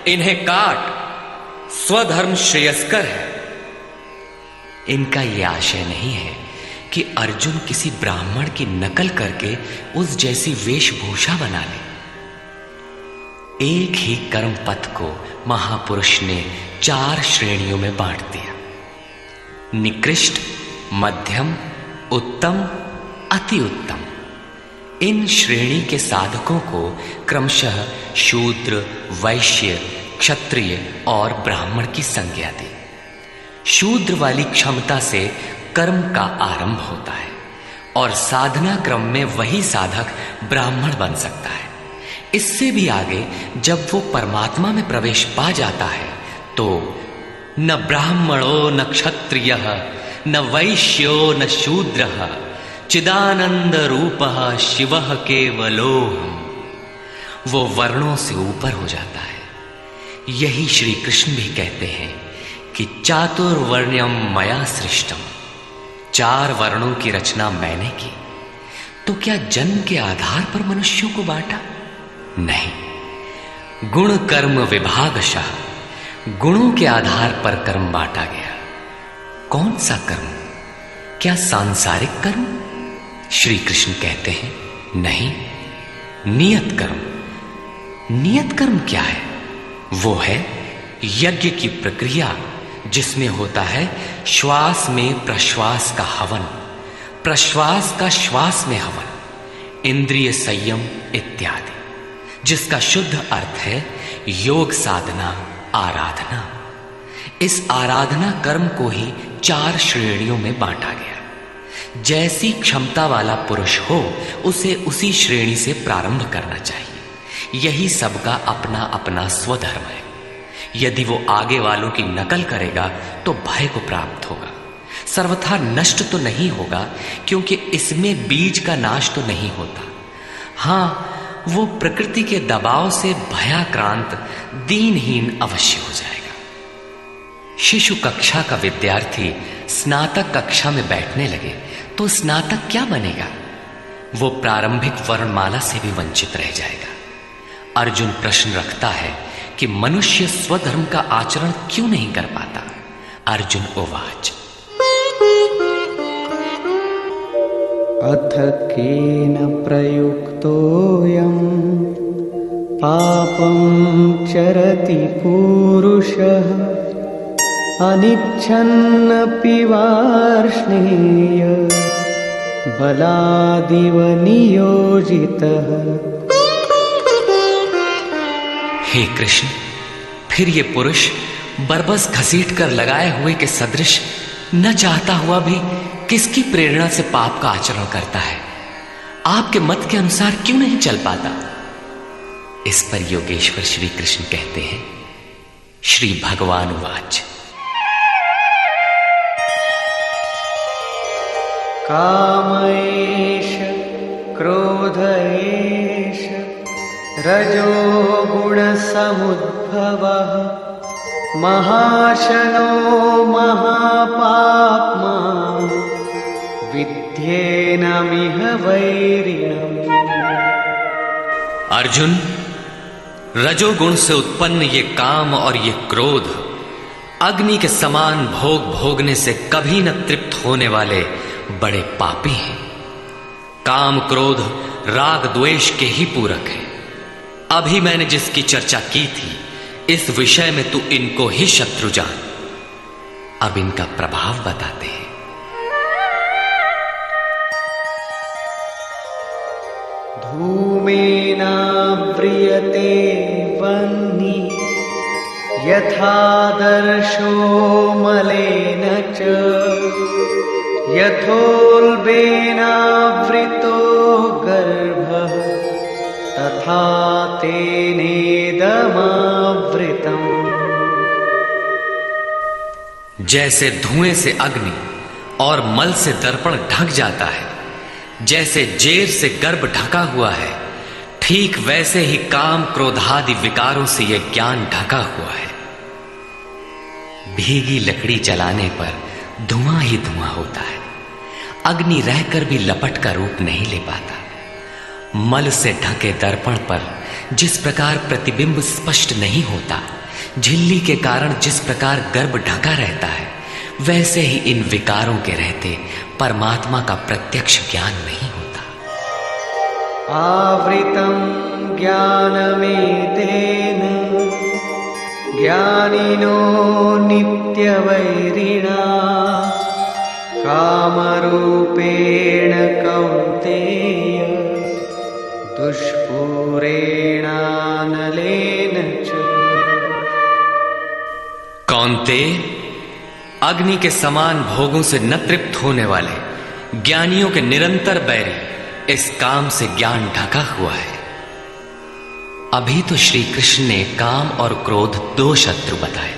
[SPEAKER 1] इन्हें काट, स्वधर्म श्रेयस्कर है। इनका यह आशय नहीं है कि अर्जुन किसी ब्राह्मण की नकल करके उस जैसी वेशभूषा बना ले। एक ही कर्म पथ को महापुरुष ने 4 श्रेणियों में बांट दिया: निकृष्ट, मध्यम, उत्तम, अति उत्तम। इन श्रेणी के साधकों को क्रमशः शूद्र, वैश्य, क्षत्रिय और ब्राह्मण की संज्ञा दी। शूद्र वाली क्षमता से कर्म का आरंभ होता है और साधना क्रम में वही साधक ब्राह्मण बन सकता है। इससे भी आगे जब वो परमात्मा में प्रवेश पा जाता है तो न ब्राह्मणो न क्षत्रियः न वैश्यो न शूद्रः चिदानंद रूपः शिवः केवलोहम्। वो वर्णों से ऊपर हो जाता है। यही श्री कृष्ण भी कहते हैं कि चातुर्वर्ण्यम मया सृष्टम। 4 वर्णों की रचना मैंने की। तो क्या जन्म के आधार पर मनुष्यों को बांटा? नहीं, गुण कर्म विभागशः गुणों के आधार पर कर्म बांटा गया। कौन सा कर्म? क्या सांसारिक कर्म? श्री कृष्ण कहते हैं नहीं, नियत कर्म। नियत कर्म क्या है? वो है यज्ञ की प्रक्रिया, जिसमें होता है श्वास में प्रश्वास का हवन, प्रश्वास का श्वास में हवन, इंद्रिय संयम इत्यादि, जिसका शुद्ध अर्थ है योग साधना, आराधना। इस आराधना कर्म को ही 4 श्रेणियों में बांटा गया। जैसी क्षमता वाला पुरुष हो, उसे उसी श्रेणी से प्रारंभ करना चाहिए। यही सबका अपना अपना स्वधर्म है। यदि वो आगे वालों की नकल करेगा तो भय को प्राप्त होगा। सर्वथा नष्ट तो नहीं होगा, क्योंकि इसमें बीज का नाश तो नहीं होता। हां, वो प्रकृति के दबाव से भयाक्रांत, दीनहीन अवश्य हो जाएगा। शिशु कक्षा का विद्यार्थी स्नातक कक्षा में बैठने लगे तो स्नातक क्या बनेगा? वो प्रारंभिक वर्णमाला से भी वंचित रह जाएगा। अर्जुन प्रश्न रखता है कि मनुष्य स्वधर्म का आचरण क्यों नहीं कर पाता? अर्जुन उवाच
[SPEAKER 2] अथ केन प्रयुक्तोऽयं पापं चरति पूरुषः अनिच्छन्नपि वार्ष्णेय बलादिव नियोजितः।
[SPEAKER 1] हे कृष्ण, फिर ये पुरुष बरबस घसीट कर लगाए हुए के सदृश न चाहता हुआ भी किसकी प्रेरणा से पाप का आचरण करता है? आपके मत के अनुसार क्यों नहीं चल पाता? इस पर योगेश्वर श्री कृष्ण कहते हैं, श्री भगवान वाच।
[SPEAKER 2] काम एष क्रोध एष रजो गुण समुद्भवः महाशनो महापाप्मा विद्येनमिह वैरिणम्।
[SPEAKER 1] अर्जुन, रजोगुण से उत्पन्न ये काम और ये क्रोध अग्नि के समान भोग भोगने से कभी न तृप्त होने वाले बड़े पापी हैं। काम क्रोध राग द्वेष के ही पूरक है। अभी मैंने जिसकी चर्चा की थी, इस विषय में तू इनको ही शत्रु जान। अब इनका प्रभाव बताते हैं।
[SPEAKER 2] धूमेनाव्रियते वह्नि यथादर्शो मलेन च यथोल्बेनावृतो गर्भः तथा तेनेदमावृतम्।
[SPEAKER 1] जैसे धुएं से अग्नि और मल से दर्पण ढक जाता है, जैसे जेर से गर्भ ढका हुआ है, ठीक वैसे ही काम क्रोधादि विकारों से यह ज्ञान ढका हुआ है। भीगी लकड़ी जलाने पर धुआं ही धुआं होता है। अग्नि रहकर भी लपट का रूप नहीं ले पाता। मल से ढके दर्पण पर जिस प्रकार प्रतिबिंब स्पष्ट नहीं होता, झिल्ली के कारण जिस प्रकार गर्भ ढका रहता है, वैसे ही इन विकारों के रहते परमात्मा का प्रत्यक्ष ज्ञान नहीं होता।
[SPEAKER 2] आवृतं ज्ञानमेतेन ज्ञानिनो नित्यवैरिणा कामरूपेण कौन्तेय दुष्पूरेणानलेन च।
[SPEAKER 1] कौन्तेय, अग्नि के समान भोगों से न तृप्त होने वाले ज्ञानियों के निरंतर बैरी इस काम से ज्ञान ढका हुआ है। अभी तो श्री कृष्ण ने काम और क्रोध दो शत्रु बताए।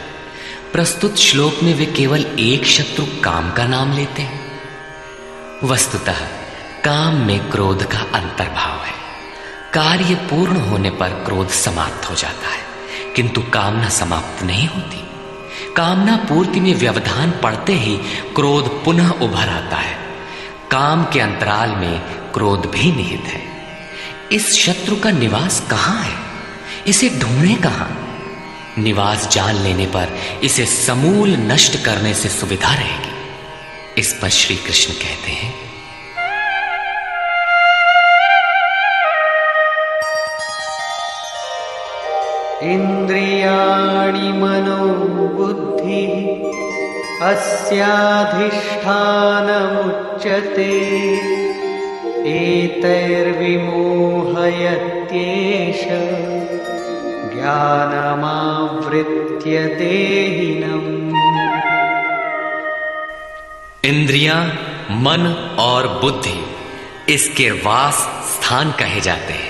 [SPEAKER 1] प्रस्तुत श्लोक में वे केवल एक शत्रु काम का नाम लेते हैं। वस्तुतः काम में क्रोध का अंतर्भाव है। कार्य पूर्ण होने पर क्रोध समाप्त हो जाता है, किंतु कामना समाप्त नहीं होती। कामना पूर्ति में व्यवधान पड़ते ही क्रोध पुनः उभर आता है। काम के अंतराल में क्रोध भी निहित है। इस शत्रु का निवास कहां है? इसे ढूंढे कहां? निवास जान लेने पर इसे समूल नष्ट करने से सुविधा रहेगी। इस पर श्री कृष्ण कहते हैं,
[SPEAKER 2] इंद्रियाणि मनो बुद्धि अस्याधिष्ठानमुच्यते एतैर्विमोहयत्येष ज्ञानमावृत्य देहिनम्।
[SPEAKER 1] इंद्रियां, मन और बुद्धि इसके वास स्थान कहे जाते हैं।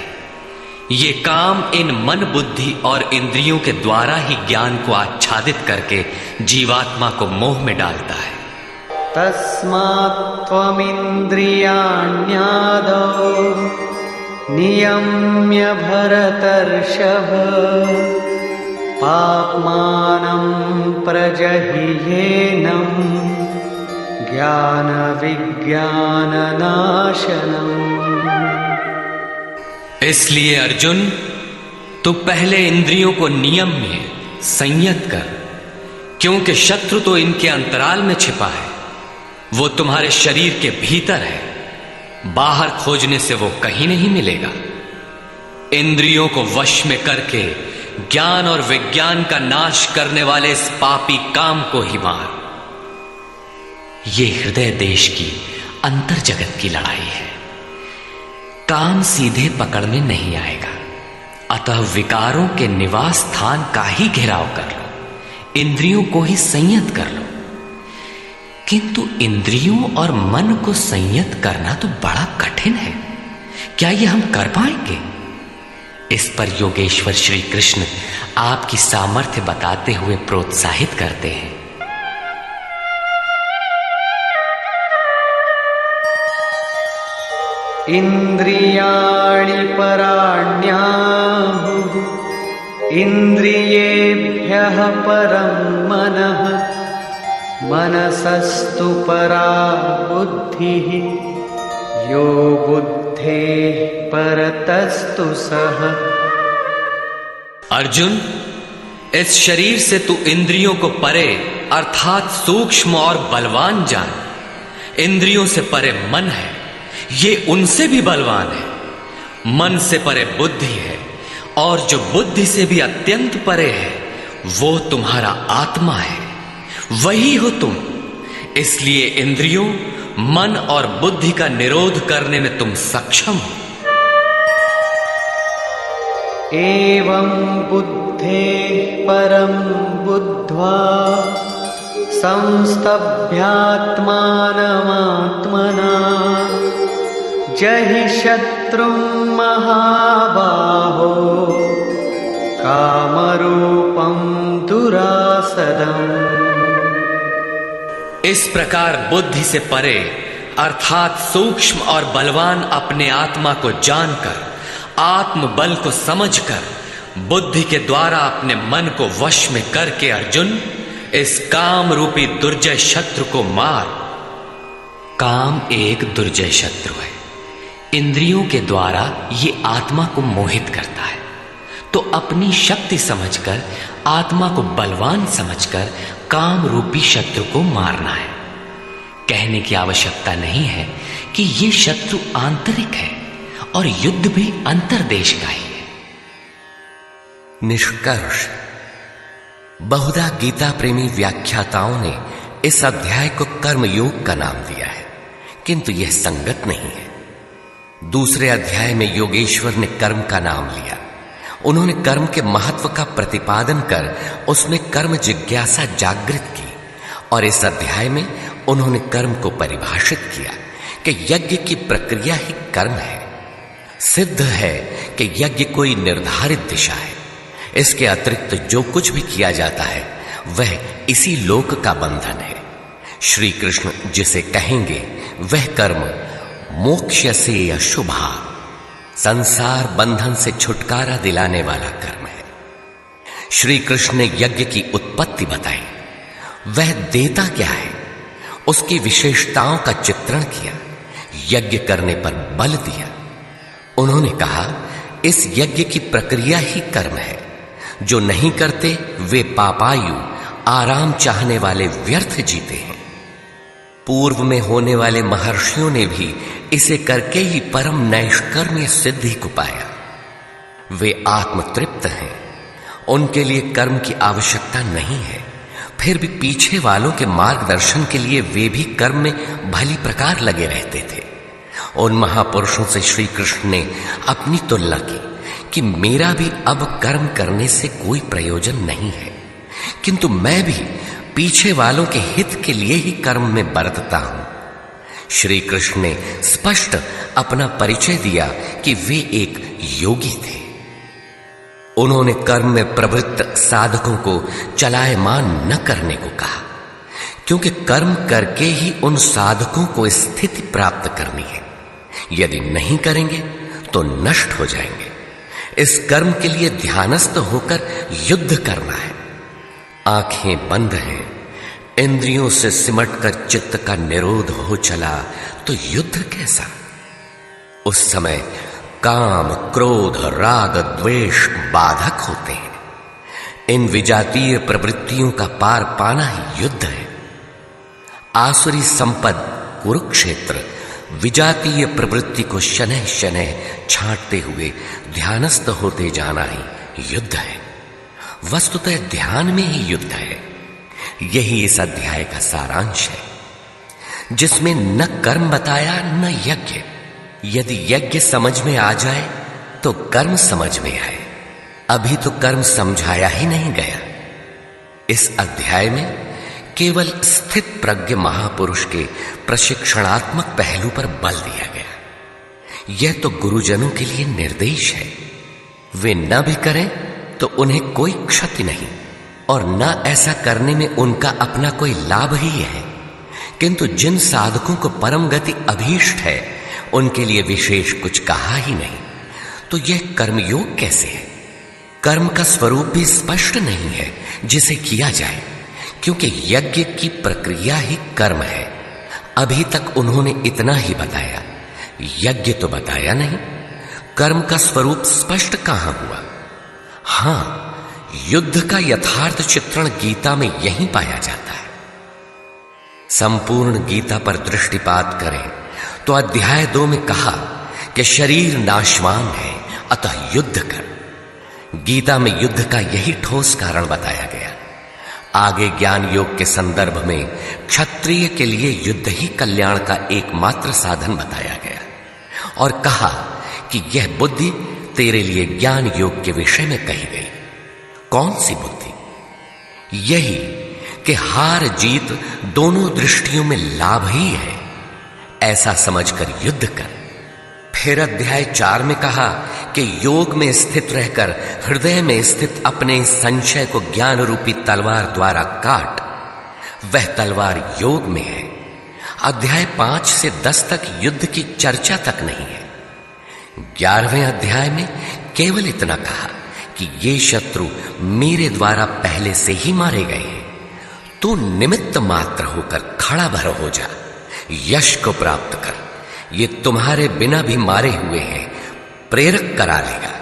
[SPEAKER 1] ये काम इन मन बुद्धि और इंद्रियों के द्वारा ही ज्ञान को आच्छादित करके जीवात्मा को मोह में डालता है।
[SPEAKER 2] तस्मात् त्वमिन्द्रियाण्यादौ नियम्य भरतर्षभ पाप्मानं प्रजह्येनं ज्ञानविज्ञाननाशनम्।
[SPEAKER 1] इसलिए अर्जुन, तू पहले इंद्रियों को नियम में संयत कर, क्योंकि शत्रु तो इनके अंतराल में छिपा है। वो तुम्हारे शरीर के भीतर है, बाहर खोजने से वो कहीं नहीं मिलेगा। इंद्रियों को वश में करके ज्ञान और विज्ञान का नाश करने वाले इस पापी काम को ही मार। ये हृदय देश की अंतर जगत की लड़ाई है। काम सीधे पकड़ में नहीं आएगा, अतः विकारों के निवास स्थान का ही घेराव कर लो, इंद्रियों को ही संयत कर लो। किंतु इंद्रियों और मन को संयत करना तो बड़ा कठिन है। क्या ये हम कर पाएंगे? इस पर योगेश्वर श्री कृष्ण आपकी सामर्थ्य बताते हुए प्रोत्साहित करते हैं।
[SPEAKER 2] इंद्रियाणि पराण्याहुः इंद्रियेभ्यः परं मनः मनसस्तु परा बुद्धिः यो बुद्धेः परतस्तु सः।
[SPEAKER 1] अर्जुन, इस शरीर से तू इंद्रियों को परे अर्थात सूक्ष्म और बलवान जान। इंद्रियों से परे मन है, ये उनसे भी बलवान है। मन से परे बुद्धि है, और जो बुद्धि से भी अत्यंत परे है वो तुम्हारा आत्मा है, वही हो तुम। इसलिए इंद्रियों, मन और बुद्धि का निरोध करने में तुम सक्षम हो।
[SPEAKER 2] एवं बुद्धे परं बुद्ध्वा संस्तभ्यात्मानमात्मना जहि शत्रुं महाबाहो कामरूपं दुरासदम्।
[SPEAKER 1] इस प्रकार बुद्धि से परे अर्थात सूक्ष्म और बलवान अपने आत्मा को जानकर, आत्म बल को समझकर, बुद्धि के द्वारा अपने मन को वश में करके अर्जुन इस काम रूपी दुर्जय शत्रु को मार। काम एक दुर्जय शत्रु है। इंद्रियों के द्वारा ये आत्मा को मोहित करता है, तो अपनी शक्ति समझकर, आत्मा को बलवान समझकर काम रूपी शत्रु को मारना है। कहने की आवश्यकता नहीं है कि ये शत्रु आंतरिक है और युद्ध भी अंतर्देश का ही है।
[SPEAKER 3] निष्कर्ष, बहुधा गीता प्रेमी व्याख्याताओं ने इस अध्याय को कर्मयोग का नाम दिया है, किंतु यह संगत नहीं है। दूसरे अध्याय में योगेश्वर ने कर्म का नाम लिया। उन्होंने कर्म के महत्व का प्रतिपादन कर उसमें कर्म जिज्ञासा जागृत की, और इस अध्याय में उन्होंने कर्म को परिभाषित किया कि यज्ञ की प्रक्रिया ही कर्म है। सिद्ध है कि यज्ञ कोई निर्धारित दिशा है। इसके अतिरिक्त जो कुछ भी किया जाता है वह इसी लोक का बंधन है। श्री कृष्ण जिसे कहेंगे वह कर्म मोक्ष से अशुभा, संसार बंधन से छुटकारा दिलाने वाला कर्म है। श्री कृष्ण ने यज्ञ की उत्पत्ति बताई, वह देता क्या है, उसकी विशेषताओं का चित्रण किया, यज्ञ करने पर बल दिया। उन्होंने कहा इस यज्ञ की प्रक्रिया ही कर्म है। जो नहीं करते वे पापायु, आराम चाहने वाले व्यर्थ जीते हैं। पूर्व में होने वाले महर्षियों ने भी इसे करके ही परम नैष्कर्म्य सिद्धि को पाया। वे आत्मतृप्त हैं, उनके लिए कर्म की आवश्यकता नहीं है। फिर भी पीछे वालों के मार्गदर्शन के लिए वे भी कर्म में भली प्रकार लगे रहते थे। उन महापुरुषों से श्री कृष्ण ने अपनी तुलना की कि मेरा भी अब कर्म करने से कोई प्रयोजन नहीं है, किंतु मैं भी पीछे वालों के हित के लिए ही कर्म में बरतता हूं। श्री कृष्ण ने स्पष्ट अपना परिचय दिया कि वे एक योगी थे। उन्होंने कर्म में प्रवृत्त साधकों को चलायमान न करने को कहा, क्योंकि कर्म करके ही उन साधकों को स्थिति प्राप्त करनी है। यदि नहीं करेंगे तो नष्ट हो जाएंगे। इस कर्म के लिए ध्यानस्थ होकर युद्ध करना है। आंखें बंद हैं, इंद्रियों से सिमटकर चित्त का निरोध हो चला तो युद्ध कैसा? उस समय काम, क्रोध, राग, द्वेष बाधक होते हैं। इन विजातीय प्रवृत्तियों का पार पाना ही युद्ध है। आसुरी संपद कुरुक्षेत्र विजातीय प्रवृत्ति को शनैः शनैः छांटते हुए ध्यानस्थ होते जाना ही युद्ध है। वस्तुतः ध्यान में ही युद्ध है। यही इस अध्याय का सारांश है, जिसमें न कर्म बताया न यज्ञ। यदि यज्ञ समझ में आ जाए तो कर्म समझ में आए। अभी तो कर्म समझाया ही नहीं गया। इस अध्याय में केवल स्थित प्रज्ञ महापुरुष के प्रशिक्षणात्मक पहलू पर बल दिया गया। यह तो गुरुजनों के लिए निर्देश है। वे न भी करें तो उन्हें कोई क्षति नहीं, और न ऐसा करने में उनका अपना कोई लाभ ही है। किंतु जिन साधकों को परम गति अभीष्ट है, उनके लिए विशेष कुछ कहा ही नहीं। तो यह कर्मयोग कैसे है? कर्म का स्वरूप भी स्पष्ट नहीं है जिसे किया जाए, क्योंकि यज्ञ की प्रक्रिया ही कर्म है। अभी तक उन्होंने इतना ही बताया, यज्ञ तो बताया नहीं। कर्म का स्वरूप स्पष्ट कहां हुआ? हां, युद्ध का यथार्थ चित्रण गीता में यही पाया जाता है। संपूर्ण गीता पर दृष्टिपात करें तो अध्याय 2 में कहा कि शरीर नाशवान है, अतः युद्ध कर। गीता में युद्ध का यही ठोस कारण बताया गया। आगे ज्ञान योग के संदर्भ में क्षत्रिय के लिए युद्ध ही कल्याण का एकमात्र साधन बताया गया, और कहा कि यह बुद्धि तेरे लिए ज्ञान योग के विषय में कही गई। कौन सी बुद्धि? यही कि हार जीत दोनों दृष्टियों में लाभ ही है, ऐसा समझकर युद्ध कर। फिर अध्याय 4 में कहा कि योग में स्थित रहकर हृदय में स्थित अपने संशय को ज्ञान रूपी तलवार द्वारा काट। वह तलवार योग में है। अध्याय 5 से 10 तक युद्ध की चर्चा तक नहीं है। 11वें अध्याय में केवल इतना कहा कि ये शत्रु मेरे द्वारा पहले से ही मारे गए हैं। तू निमित्त मात्र होकर खड़ा भर हो जा, यश को प्राप्त कर। ये तुम्हारे बिना भी मारे हुए हैं, प्रेरक करा लेगा।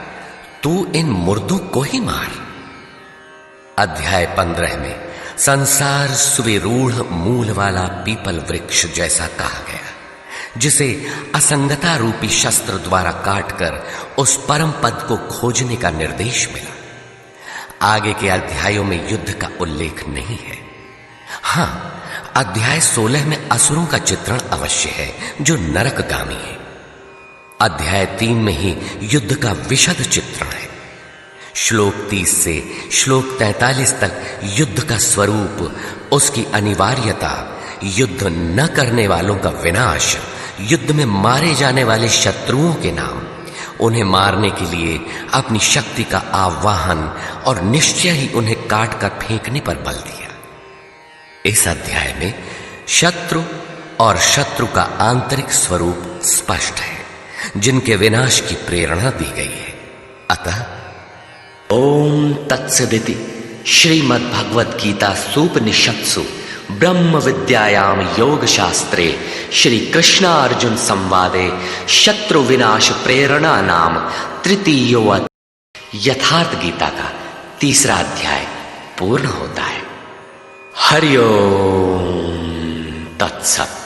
[SPEAKER 3] तू इन मुर्दों को ही मार। अध्याय 15 में संसार सुविरूढ़ मूल वाला पीपल वृक्ष जैसा कहा गया, जिसे असंगता रूपी शस्त्र द्वारा काटकर उस परम पद को खोजने का निर्देश मिला। आगे के अध्यायों में युद्ध का उल्लेख नहीं है। हां, अध्याय 16 में असुरों का चित्रण अवश्य है, जो नरकगामी है। अध्याय 3 में ही युद्ध का विशद चित्रण है। श्लोक 30 से श्लोक 43 तक युद्ध का स्वरूप, उसकी अनिवार्यता, युद्ध न करने वालों का विनाश, युद्ध में मारे जाने वाले शत्रुओं के नाम, उन्हें मारने के लिए अपनी शक्ति का आह्वान और निश्चय ही उन्हें काट कर फेंकने पर बल दिया। इस अध्याय में शत्रु और शत्रु का आंतरिक स्वरूप स्पष्ट है, जिनके विनाश की प्रेरणा दी गई है। अतः
[SPEAKER 1] ओम तत्सदिति श्रीमद्भगवद गीता सूपनिषत्सु ब्रह्म विद्यायाम योग शास्त्रे श्री कृष्णार्जुन संवादे शत्रु विनाश प्रेरणा नाम तृतीयो यथार्थ गीता का 3रा अध्याय पूर्ण होता है। हरि ओम तत्सत।